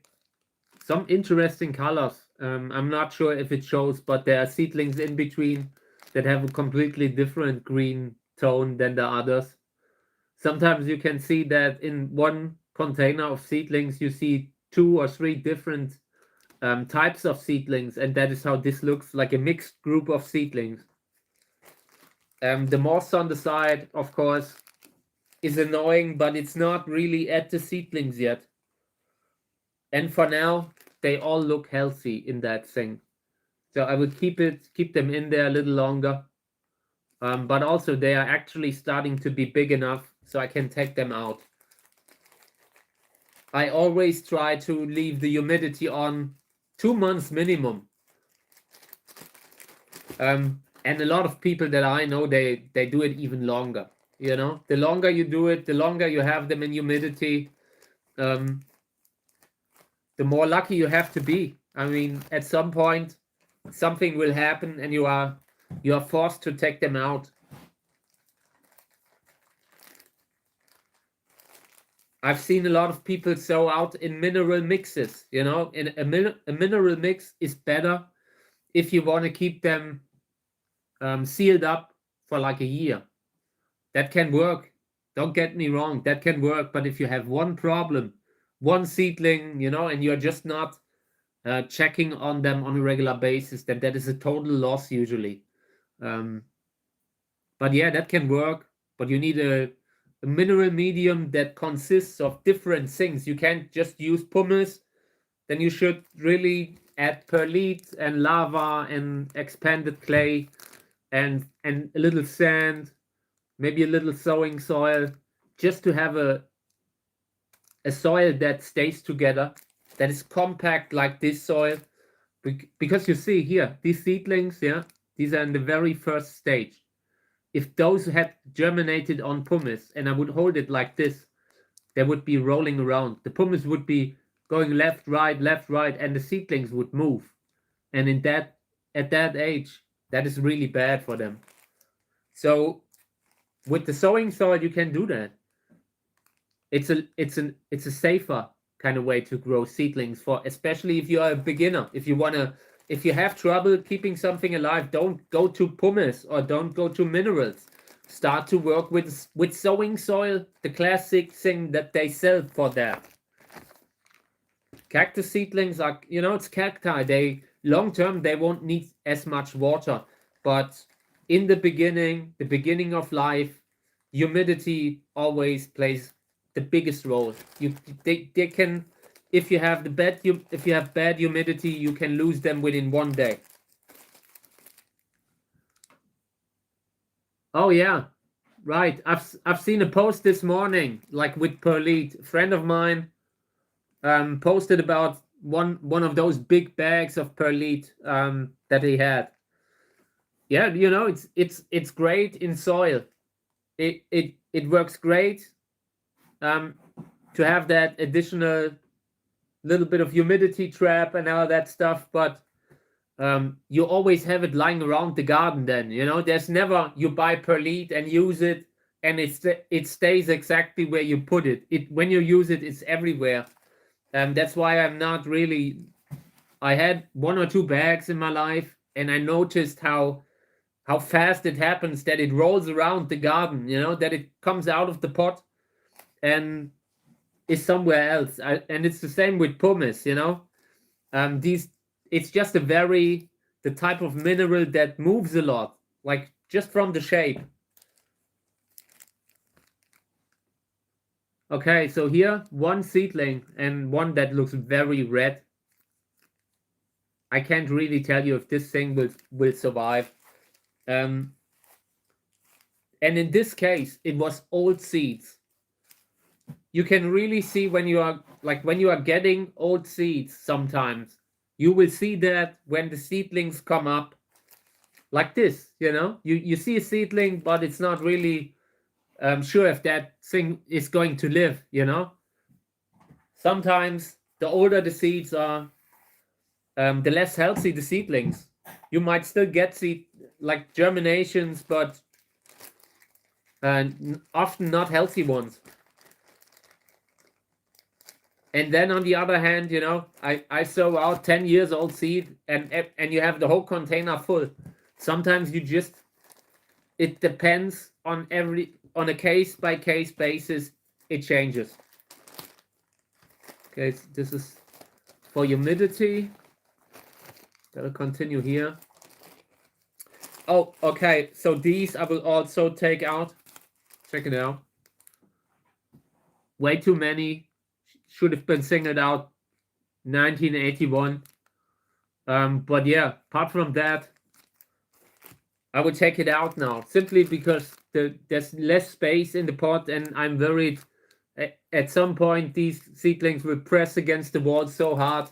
Some interesting colors. I'm not sure if it shows, but there are seedlings in between that have a completely different green tone than the others. Sometimes you can see that in one container of seedlings, you see 2 or 3 different types of seedlings, and that is how this looks, like a mixed group of seedlings. The moss on the side, of course, is annoying, but it's not really at the seedlings yet. And for now, they all look healthy in that thing. So I would keep them in there a little longer. But also they are actually starting to be big enough so I can take them out. I always try to leave the humidity on 2 months minimum. And a lot of people that I know, they do it even longer. You know, the longer you do it, the longer you have them in humidity, the more lucky you have to be. I mean, at some point, something will happen and you are forced to take them out. I've seen a lot of people sow out in mineral mixes. You know, in a mineral mix is better if you want to keep them sealed up for like a year. That can work. Don't get me wrong, that can work. But if you have one problem, one seedling, you know, and you're just not checking on them on a regular basis, then that is a total loss usually. But yeah, that can work. But you need a mineral medium that consists of different things. You can't just use pumice. Then you should really add perlite and lava and expanded clay and a little sand, maybe a little sowing soil, just to have a soil that stays together, that is compact like this soil. Because you see here, these seedlings, yeah, these are in the very first stage. If those had germinated on pumice and I would hold it like this, they would be rolling around. The pumice would be going left, right, and the seedlings would move. And at that age, that is really bad for them. So with the sowing soil, you can do that. It's a safer kind of way to grow seedlings, for especially if you are a beginner. If you have trouble keeping something alive, don't go to pumice or don't go to minerals. Start to work with sowing soil, the classic thing that they sell for that. Cactus seedlings are, you know, it's cacti. They long term they won't need as much water, but in the beginning of life, humidity always plays the biggest role. They can, if you have bad humidity, you can lose them within 1 day. Oh yeah, right. I've seen a post this morning, like with perlite. A friend of mine posted about one of those big bags of perlite that he had. Yeah, you know, it's great in soil. It works great to have that additional little bit of humidity trap and all that stuff, but you always have it lying around the garden. Then, you know, there's never you buy perlite and use it and it stays exactly where you put it. It when you use it, it's everywhere. That's why I'm not really. I had 1 or 2 bags in my life, and I noticed how fast it happens, that it rolls around the garden. You know, that it comes out of the pot and is somewhere else. And it's the same with pumice. You know, it's just the type of mineral that moves a lot, like just from the shape. Okay, so here one seedling and one that looks very red. I can't really tell you if this thing will survive. And in this case, it was old seeds. You can really see when you are getting old seeds sometimes. You will see that when the seedlings come up like this, you know, you see a seedling, but it's not really sure if that thing is going to live, you know. Sometimes the older the seeds are, the less healthy the seedlings. You might still get like germinations, but often not healthy ones. And then on the other hand, you know, I sow out 10 years old seed and you have the whole container full. Sometimes it depends on a case by case basis, it changes. Okay, so this is for humidity. That'll continue here. Oh, okay, so these I will also take out. Check it out. Way too many. Should have been singled out 1981. But yeah, apart from that, I would take it out now, simply because there's less space in the pot, and I'm worried at some point these seedlings will press against the wall so hard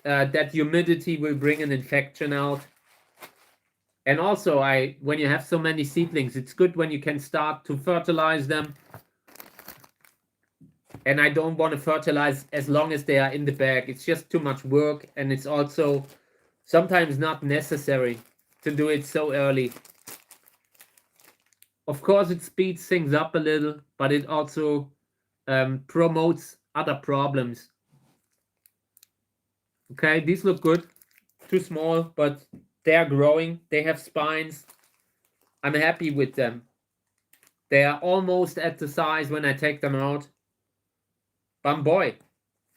that humidity will bring an infection out. And also, when you have so many seedlings, it's good when you can start to fertilize them. And I don't want to fertilize as long as they are in the bag. It's just too much work, and it's also sometimes not necessary to do it so early. Of course, it speeds things up a little, but it also promotes other problems. Okay, these look good. Too small, but they are growing. They have spines. I'm happy with them. They are almost at the size when I take them out. Bamboy,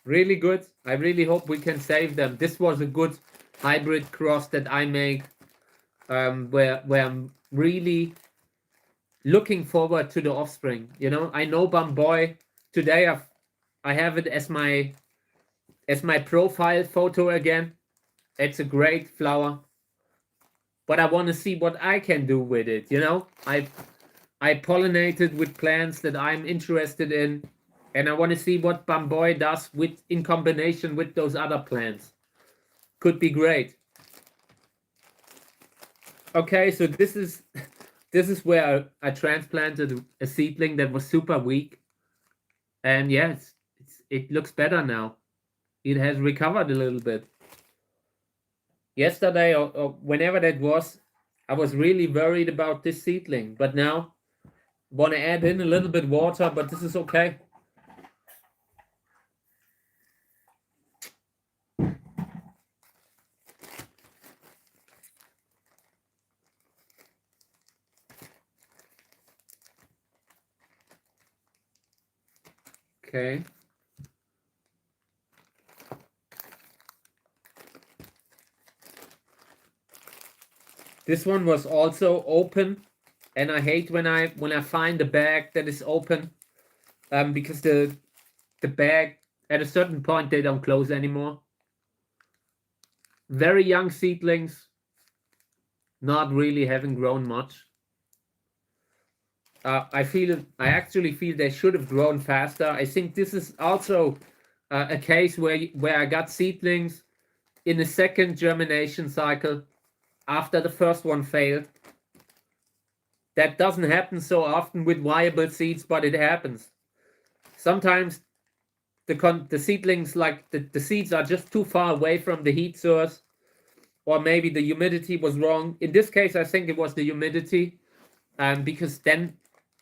really good. I really hope we can save them. This was a good hybrid cross that I made, where I'm really looking forward to the offspring. You know, I know Bamboy. Today I have it as my profile photo again. It's a great flower, but I want to see what I can do with it. You know, I pollinated with plants that I'm interested in. And I want to see what Bamboy does in combination with those other plants. Could be great. Okay, so this is where I transplanted a seedling that was super weak. And yeah, it looks better now. It has recovered a little bit. Yesterday or whenever that was, I was really worried about this seedling. But now, want to add in a little bit water, but this is okay. Okay. This one was also open, and I hate when I find a bag that is open, because the bag at a certain point they don't close anymore. Very young seedlings, not really having grown much. I actually feel they should have grown faster. I think this is also a case where I got seedlings in the second germination cycle after the first one failed. That doesn't happen so often with viable seeds, but it happens. Sometimes the seedlings, like the seeds are just too far away from the heat source, or maybe the humidity was wrong. In this case, I think it was the humidity, because then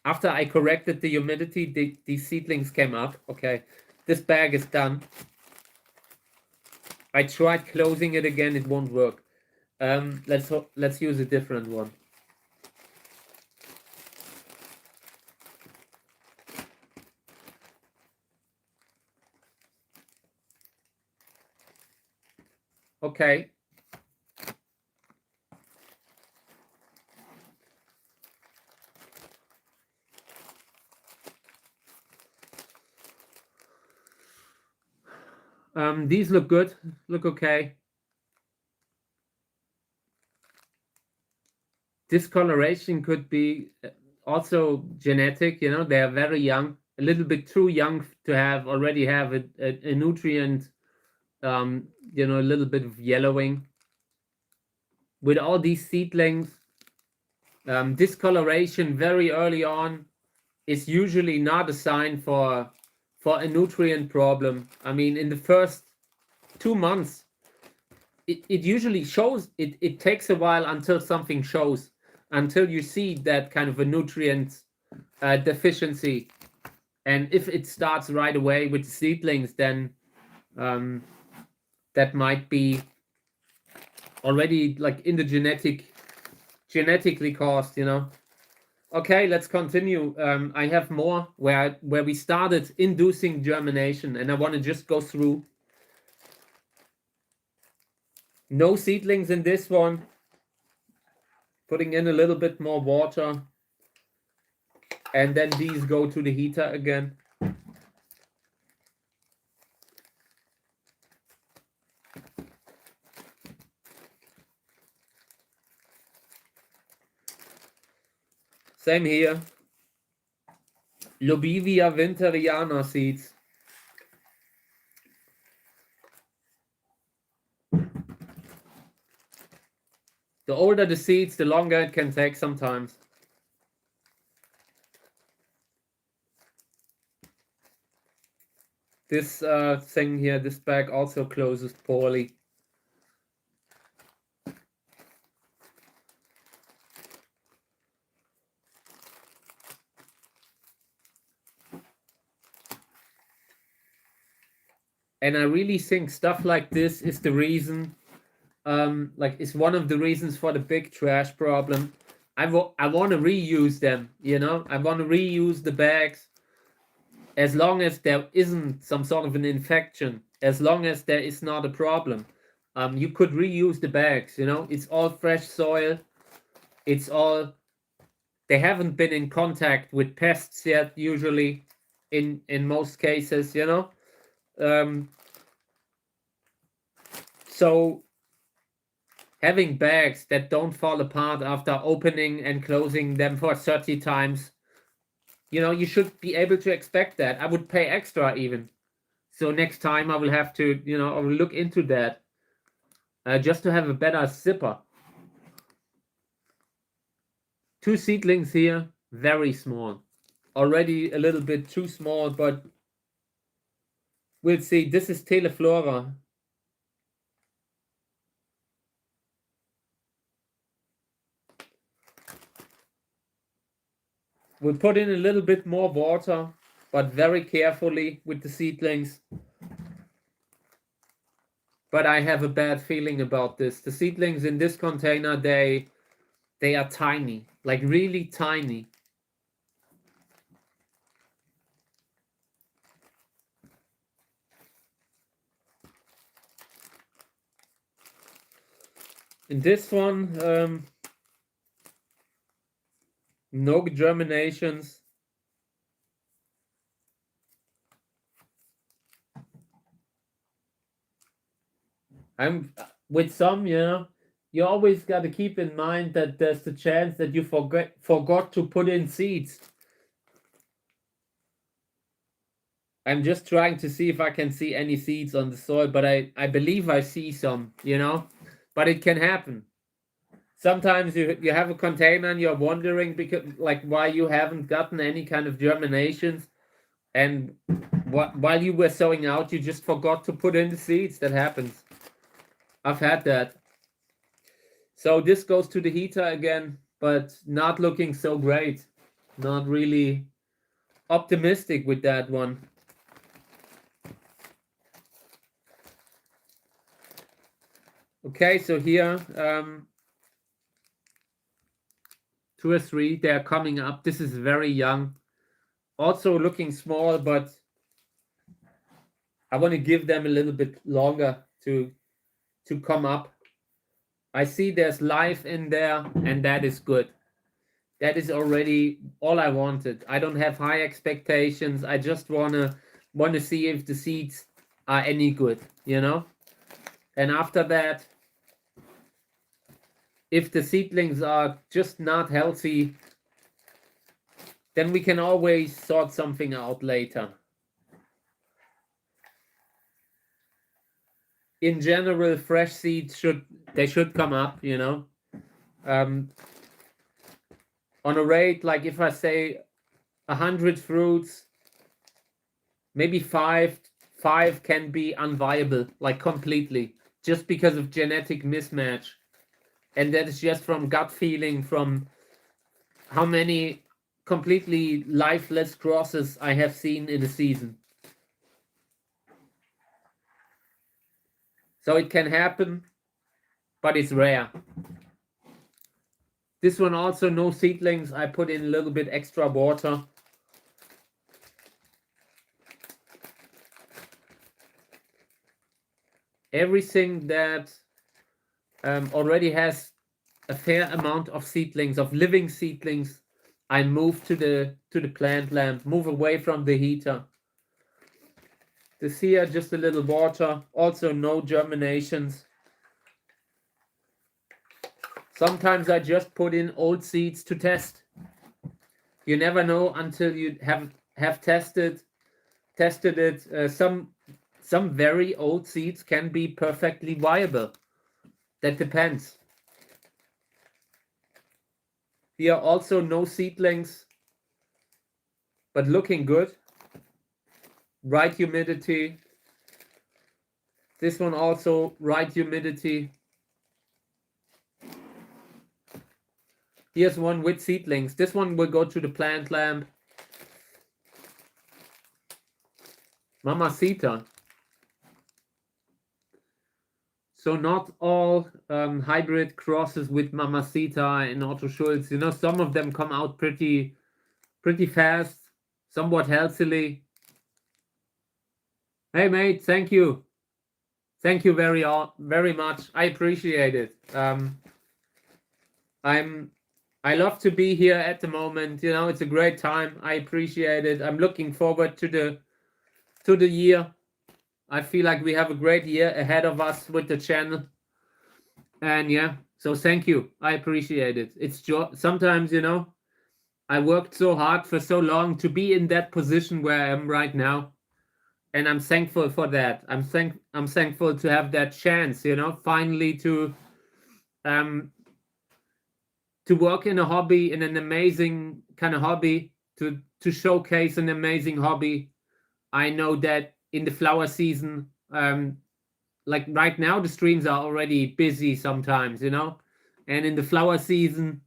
after I corrected the humidity, these seedlings came up. Okay, this bag is done. I tried closing it again, it won't work. Let's use a different one. Okay. These look good, look okay. Discoloration could be also genetic, you know, they are very young, a little bit too young to already have a nutrient, you know, a little bit of yellowing. With all these seedlings, discoloration very early on is usually not a sign for a nutrient problem. I mean, in the first 2 months, it usually shows. It takes a while until something shows, until you see that kind of a nutrient deficiency. And if it starts right away with seedlings, then that might be already like in the genetically caused, you know. Okay, let's continue. I have more where we started inducing germination, and I want to just go through. No seedlings in this one. Putting in a little bit more water. And then these go to the heater again. Same here. Lobivia winteriana seeds. The older the seeds, the longer it can take sometimes. This thing here, this bag also closes poorly. And I really think stuff like this is the reason, like it's one of the reasons for the big trash problem. I want to reuse them, you know? I want to reuse the bags as long as there isn't some sort of an infection, as long as there is not a problem. You could reuse the bags, you know? It's all fresh soil. It's all, they haven't been in contact with pests yet, usually, in most cases, you know? So having bags that don't fall apart after opening and closing them for 30 times, you know, you should be able to expect that. I would pay extra even. So next time I will have to, you know, I will look into that just to have a better zipper. 2 seedlings here, very small. Already a little bit too small, but we'll see. This is Teleflora. We'll put in a little bit more water, but very carefully with the seedlings. But I have a bad feeling about this. The seedlings in this container, they are tiny, like really tiny. In this one, no germinations. I'm with some, you know, you always got to keep in mind that there's the chance that you forgot to put in seeds. I'm just trying to see if I can see any seeds on the soil, but I believe I see some, you know, but it can happen. Sometimes you have a container and you're wondering because like why you haven't gotten any kind of germinations, and while you were sowing out, you just forgot to put in the seeds. That happens. I've had that. So this goes to the heater again, but not looking so great. Not really optimistic with that one. Okay, so here, 2 or 3, they're coming up. This is very young. Also looking small, but I want to give them a little bit longer to come up. I see there's life in there, and that is good. That is already all I wanted. I don't have high expectations. I just wanna see if the seeds are any good, you know? And after that, if the seedlings are just not healthy, then we can always sort something out later. In general, fresh seeds should come up, you know. On a rate, like if I say 100 fruits, maybe five can be unviable, like completely, just because of genetic mismatch. And that is just from gut feeling, from how many completely lifeless crosses I have seen in a season. So it can happen, but it's rare. This one also no seedlings. I put in a little bit extra water. Everything that already has a fair amount of seedlings, of living seedlings, I move to the plant lamp, move away from the heater. This here, just a little water, also no germinations. Sometimes I just put in old seeds to test. You never know until you have tested it. Some very old seeds can be perfectly viable. That depends. Here also no seedlings, but looking good. Right humidity. This one also right humidity. Here's one with seedlings. This one will go to the plant lamp. Mamacita. So not all hybrid crosses with Mamacita and Otto Schulz. You know, some of them come out pretty fast, somewhat healthily. Hey mate, thank you. Thank you very much. I appreciate it. I love to be here at the moment. You know, it's a great time. I appreciate it. I'm looking forward to the year. I feel like we have a great year ahead of us with the channel. And yeah, so thank you. I appreciate it. It's sometimes, you know, I worked so hard for so long to be in that position where I am right now. And I'm thankful for that. I'm thankful to have that chance, you know, finally to work in a hobby, in an amazing kind of hobby, to showcase an amazing hobby. I know that in the flower season, like right now, the streams are already busy sometimes, you know, and in the flower season,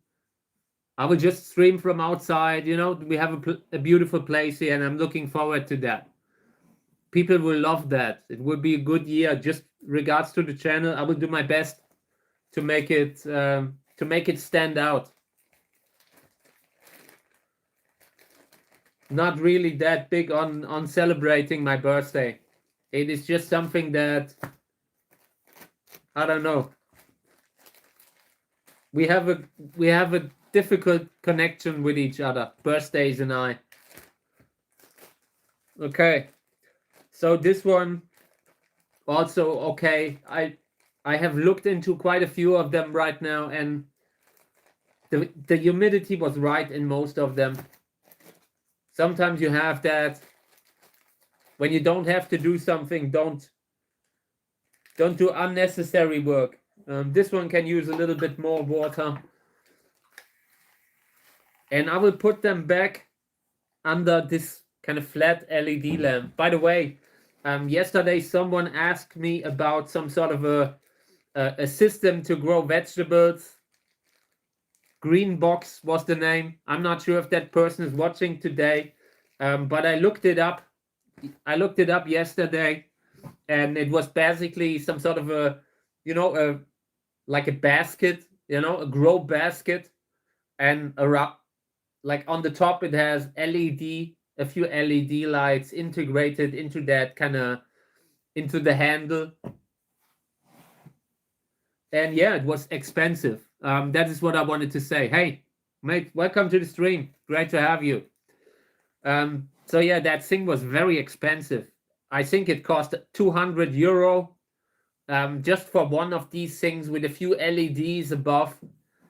I will just stream from outside. You know, we have a beautiful place here, and I'm looking forward to that. People will love that. It will be a good year. Just regards to the channel, I will do my best to make it stand out. Not really that big on celebrating my birthday. It is just something that I don't know. We have a difficult connection with each other, birthdays and I. Okay. So this one also okay. I have looked into quite a few of them right now, and the humidity was right in most of them. Sometimes you have that when you don't have to do something, don't do unnecessary work. This one can use a little bit more water. And I will put them back under this kind of flat LED lamp. By the way, yesterday someone asked me about some sort of a system to grow vegetables. Green Box was the name. I'm not sure if that person is watching today, but I looked it up. I looked it up yesterday, and it was basically some sort of a, like a basket, a grow basket, and around, like on the top it has LED, a few LED lights integrated into that into the handle. And yeah, it was expensive. That is what I wanted to say. Hey, mate, welcome to the stream. Great to have you. So yeah, that thing was very expensive. I think it cost €200 just for one of these things with a few LEDs above.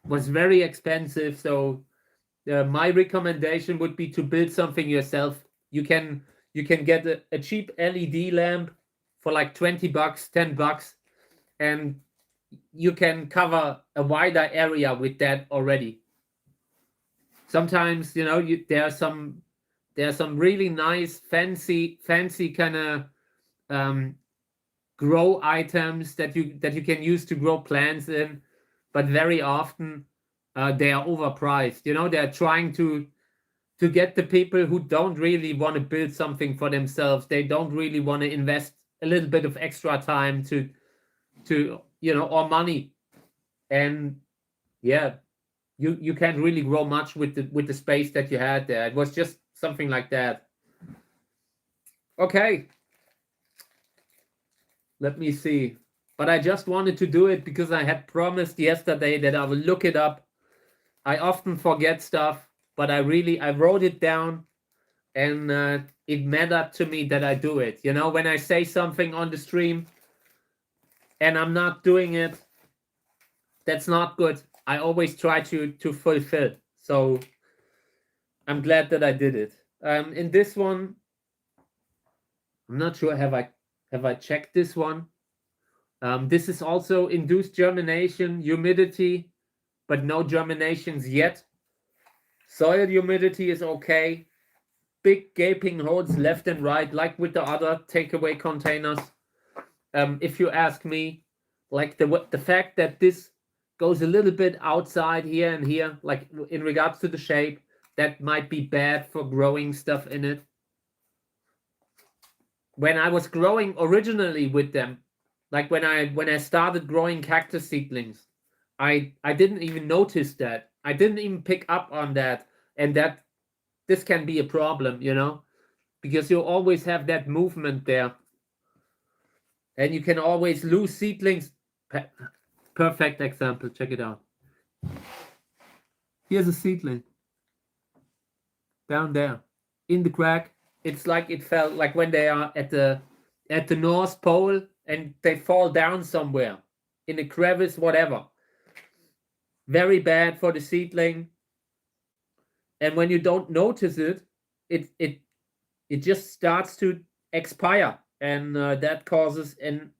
Was very expensive. So my recommendation would be to build something yourself. You can get a cheap LED lamp for like $20, $10, and you can cover a wider area with that already. Sometimes, there are some really nice fancy kind of grow items that you can use to grow plants in, but very often they are overpriced. They're trying to get the people who don't really want to build something for themselves. They don't really want to invest a little bit of extra time to or money. And yeah, you can't really grow much with the space that you had there. It was just something like that. Okay, let me see. But I just wanted to do it because I had promised yesterday that I will look it up. I often forget stuff, but I wrote it down, and it mattered to me that I do it. When I say something on the stream and I'm not doing it, that's not good. I always try to fulfill. So I'm glad that I did it. In this one, I'm not sure, have I checked this one? This is also induced germination, humidity, but no germinations yet. Soil humidity is okay. Big gaping holes left and right, like with the other takeaway containers. If you ask me, like the fact that this goes a little bit outside here and here, like in regards to the shape, that might be bad for growing stuff in it. When I was growing originally with them, like when I started growing cactus seedlings, I didn't even notice that. I didn't even pick up on that, and that this can be a problem, because you always have that movement there, and you can always lose seedlings. Perfect example. Check it out. Here's a seedling down there in the crack. It's like it felt like when they are at the North Pole and they fall down somewhere in a crevice, whatever. Very bad for the seedling. And when you don't notice it, it just starts to expire, and that causes an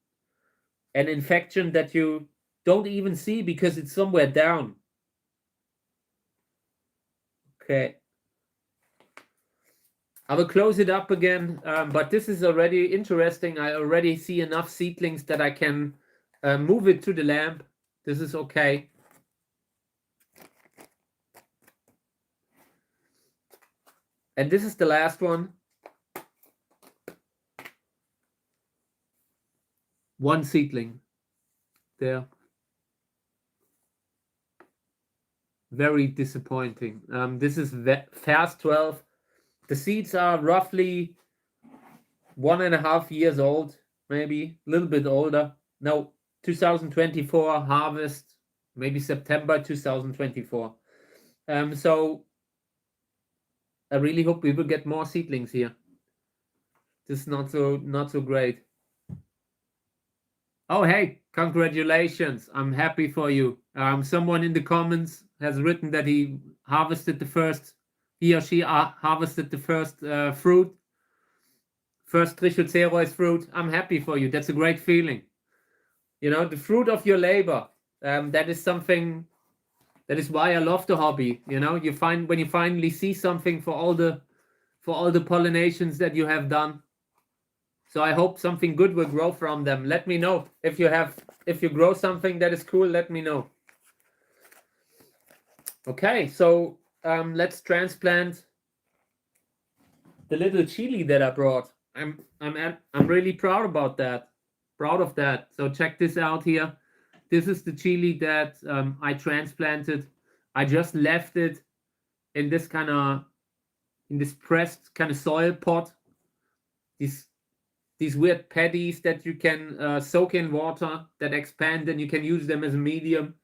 infection that you don't even see because it's somewhere down. Okay. I will close it up again, but this is already interesting. I already see enough seedlings that I can move it to the lamp. This is okay. And this is the last one. One seedling there. Very disappointing. This is Fast 12. The seeds are roughly 1.5 years old, maybe a little bit older. No, 2024 harvest, maybe September 2024. So I really hope we will get more seedlings here. This is not so great. Oh, hey, congratulations. I'm happy for you. Someone in the comments has written that he or she harvested the first fruit. first Trichocereus fruit. I'm happy for you. That's a great feeling. You know, the fruit of your labor. That is something. That is why I love the hobby. You know, you find when you finally see something for all the pollinations that you have done. So I hope something good will grow from them. Let me know if you grow something that is cool. Let me know. Okay, so let's transplant the little chili that I brought. I'm really proud about that. Proud of that. So check this out here. This is the chili that I transplanted. I just left it in this pressed kind of soil pot. These weird paddies that you can soak in water that expand, and you can use them as a medium.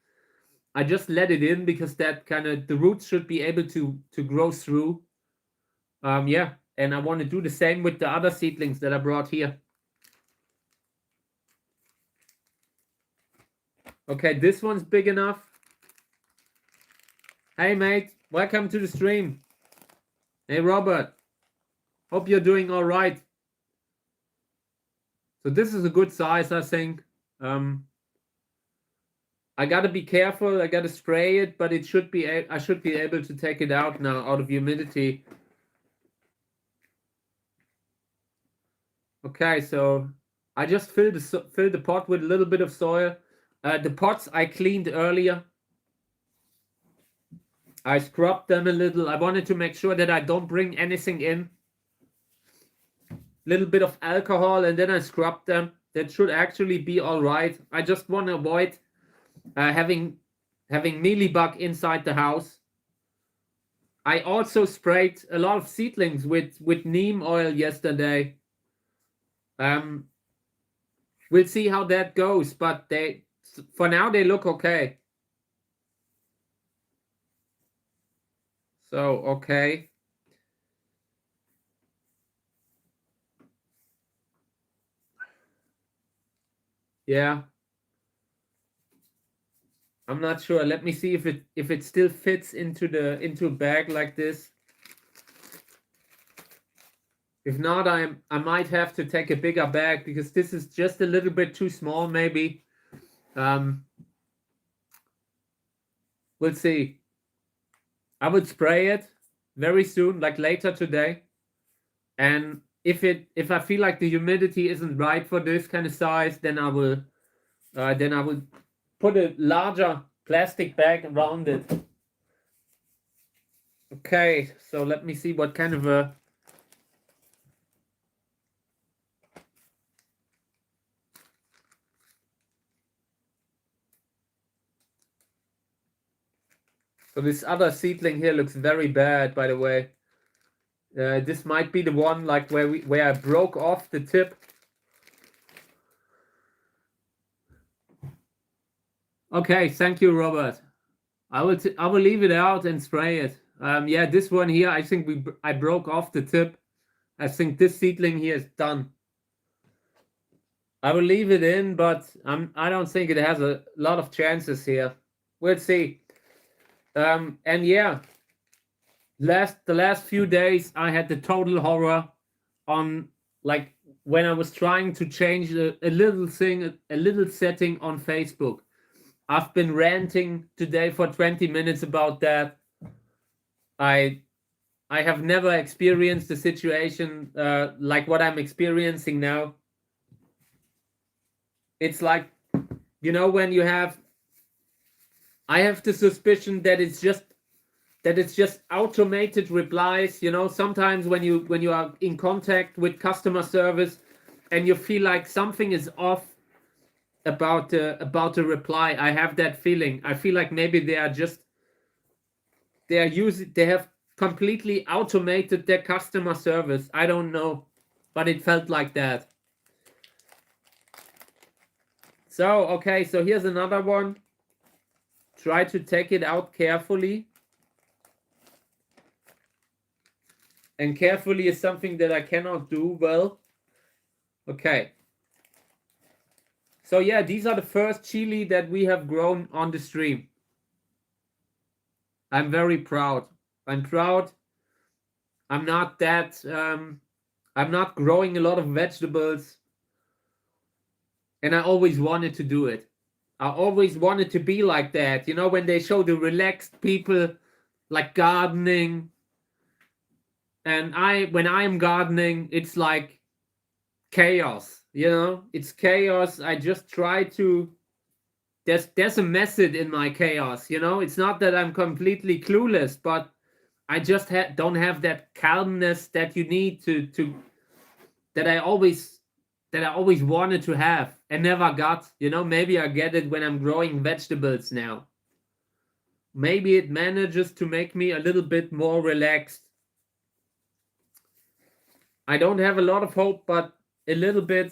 I just let it in because that the roots should be able to grow through. Yeah, and I want to do the same with the other seedlings that I brought here. Okay, this one's big enough. Hey mate, welcome to the stream. Hey Robert, hope you're doing all right. So this is a good size, I think. I gotta be careful. I gotta spray it, but it should be. I should be able to take it out now out of humidity. Okay, so I just filled the pot with a little bit of soil. The pots I cleaned earlier. I scrubbed them a little. I wanted to make sure that I don't bring anything in. Little bit of alcohol, and then I scrubbed them. That should actually be all right. I just want to avoid having mealybug inside the house. I also sprayed a lot of seedlings with neem oil yesterday. We'll see how that goes, but for now they look okay. So okay. Yeah. I'm not sure. Let me see if it still fits into a bag like this. If not, I might have to take a bigger bag because this is just a little bit too small, maybe. We'll see. I would spray it very soon, like later today. And if I feel like the humidity isn't right for this kind of size, then I will put a larger plastic bag around it. Okay, so let me see what kind of a So this other seedling here looks very bad, by the way. This might be the one like where I broke off the tip. Okay, thank you, Robert. I will leave it out and spray it. Yeah, this one here, I think I broke off the tip. I think this seedling here is done. I will leave it in, but I don't think it has a lot of chances here. We'll see. And yeah, the last few days I had the total horror on, like, when I was trying to change a little setting on Facebook. I've been ranting today for 20 minutes about that. I have never experienced a situation like what I'm experiencing now. It's like, when I have the suspicion that it's just automated replies. Sometimes when you are in contact with customer service and you feel like something is off about the reply, I have that feeling. I feel like maybe they have completely automated their customer service. I don't know, but it felt like that. So okay, so here's another one. Try to take it out carefully. And carefully is something that I cannot do well. Okay. So yeah, these are the first chili that we have grown on the stream. I'm very proud. I'm proud. I'm not that I'm not growing a lot of vegetables, and I always wanted to do it. I always wanted to be like that. You know, when they show the relaxed people like gardening, and when I'm gardening, it's like chaos. You know, it's chaos. I just try to. There's a method in my chaos. You know, it's not that I'm completely clueless, but I just don't have that calmness that you need to that I always wanted to have and never got. You know, maybe I get it when I'm growing vegetables now. Maybe it manages to make me a little bit more relaxed. I don't have a lot of hope, but a little bit,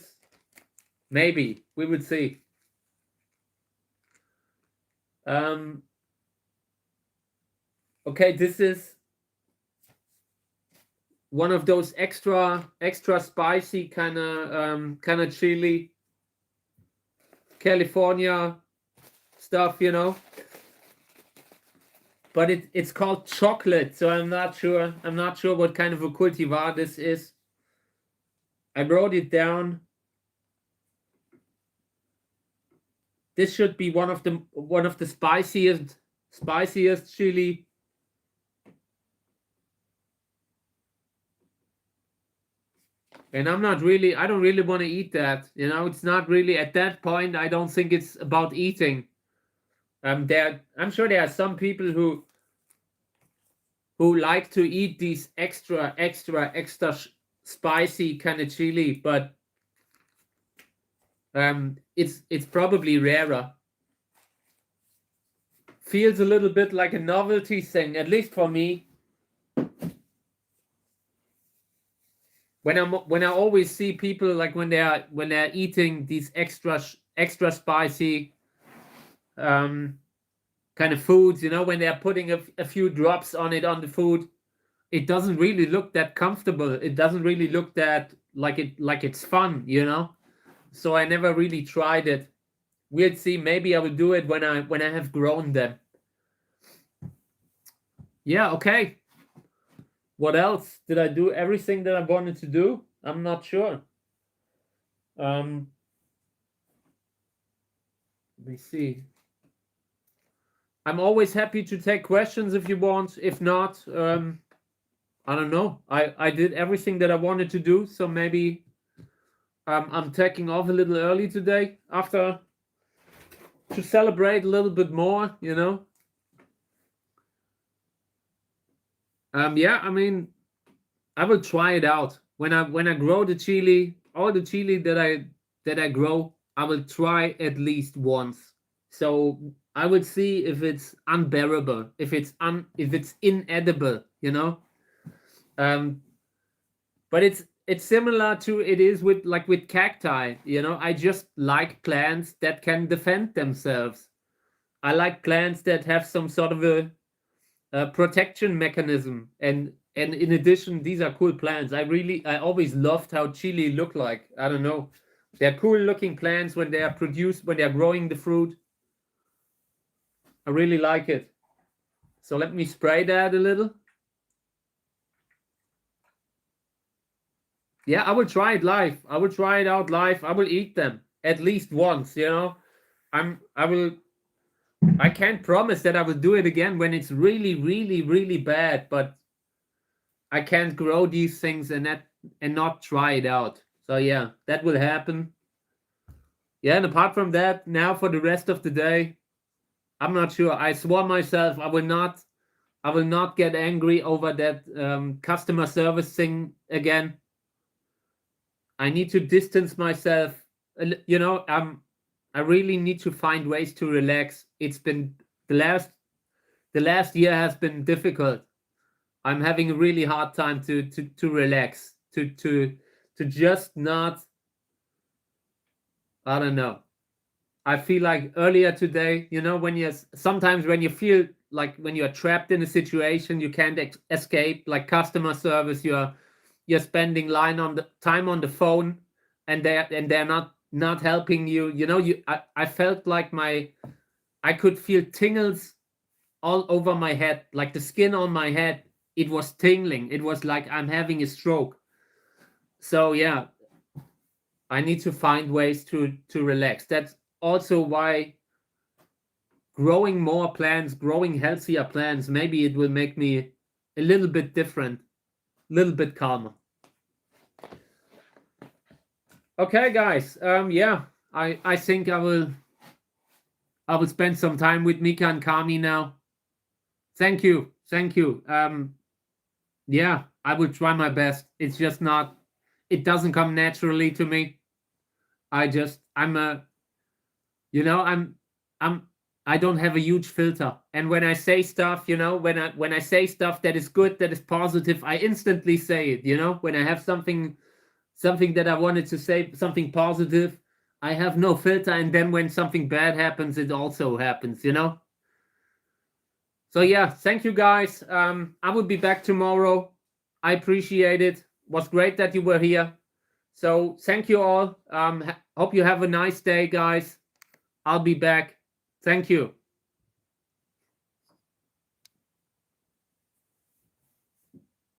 maybe. We would see. Okay, this is one of those extra spicy kind of chili, California stuff, you know. But it's called chocolate, so I'm not sure what kind of a cultivar this is. I wrote it down. This should be one of the spiciest chili. And I don't really want to eat that. You know, it's not really at that point. I don't think it's about eating. I'm sure there are some people who like to eat these extra spicy kind of chili, but it's probably rarer. Feels a little bit like a novelty thing, at least for me. When I always see people like when they're eating these extra spicy kind of foods, you know, when they're putting a few drops on the food, it doesn't really look that comfortable. It doesn't really look that like it's fun, you know. So I never really tried it. We'll see. Maybe I will do it when I have grown them. Yeah. Okay. What else? Did I do everything that I wanted to do? I'm not sure. Let me see. I'm always happy to take questions if you want. If not, I don't know. I did everything that I wanted to do, so maybe I'm taking off a little early today to celebrate a little bit more, you know. Yeah, I mean, I will try it out when I grow the chili. All the chili that I grow, I will try at least once. So I will see if it's unbearable, if it's inedible, you know. But it's similar to it is with cacti, you know. I just like plants that can defend themselves. I like plants that have some sort of a protection mechanism, and in addition, these are cool plants. I always loved how chili look like. I don't know, they're cool looking plants when they are growing the fruit. I really like it. So let me spray that a little. Yeah, I will try it live. I will try it out live. I will eat them at least once, you know. I can't promise that I will do it again when it's really, really, really bad, but I can't grow these things and not try it out. So yeah, that will happen. Yeah, and apart from that, now for the rest of the day, I'm not sure. I swore myself I will not get angry over that customer service thing again. I need to distance myself. You know, I really need to find ways to relax. It's been the last year has been difficult. I'm having a really hard time to relax, to just not. I don't know. I feel like earlier today, you know, sometimes when you feel like when you're trapped in a situation you can't escape, like customer service, you're spending time on the phone, and they're not helping you. You know, I felt like I could feel tingles all over my head, like the skin on my head. It was tingling. It was like I'm having a stroke. So yeah, I need to find ways to relax. That's also why growing more plants, growing healthier plants, maybe it will make me a little bit different, a little bit calmer. Okay, guys. Yeah, I think I will spend some time with Mika and Kami now. Thank you. Yeah, I will try my best. It's just not. It doesn't come naturally to me. I'm a, I'm I don't have a huge filter. And when I say stuff, when I say stuff that is good, that is positive, I instantly say it. When I have something that I wanted to say, something positive, I have no filter. And then when something bad happens, it also happens. So yeah, thank you guys. I will be back tomorrow. I appreciate it. Was great that you were here. So thank you all. Hope you have a nice day, guys. I'll be back. Thank you.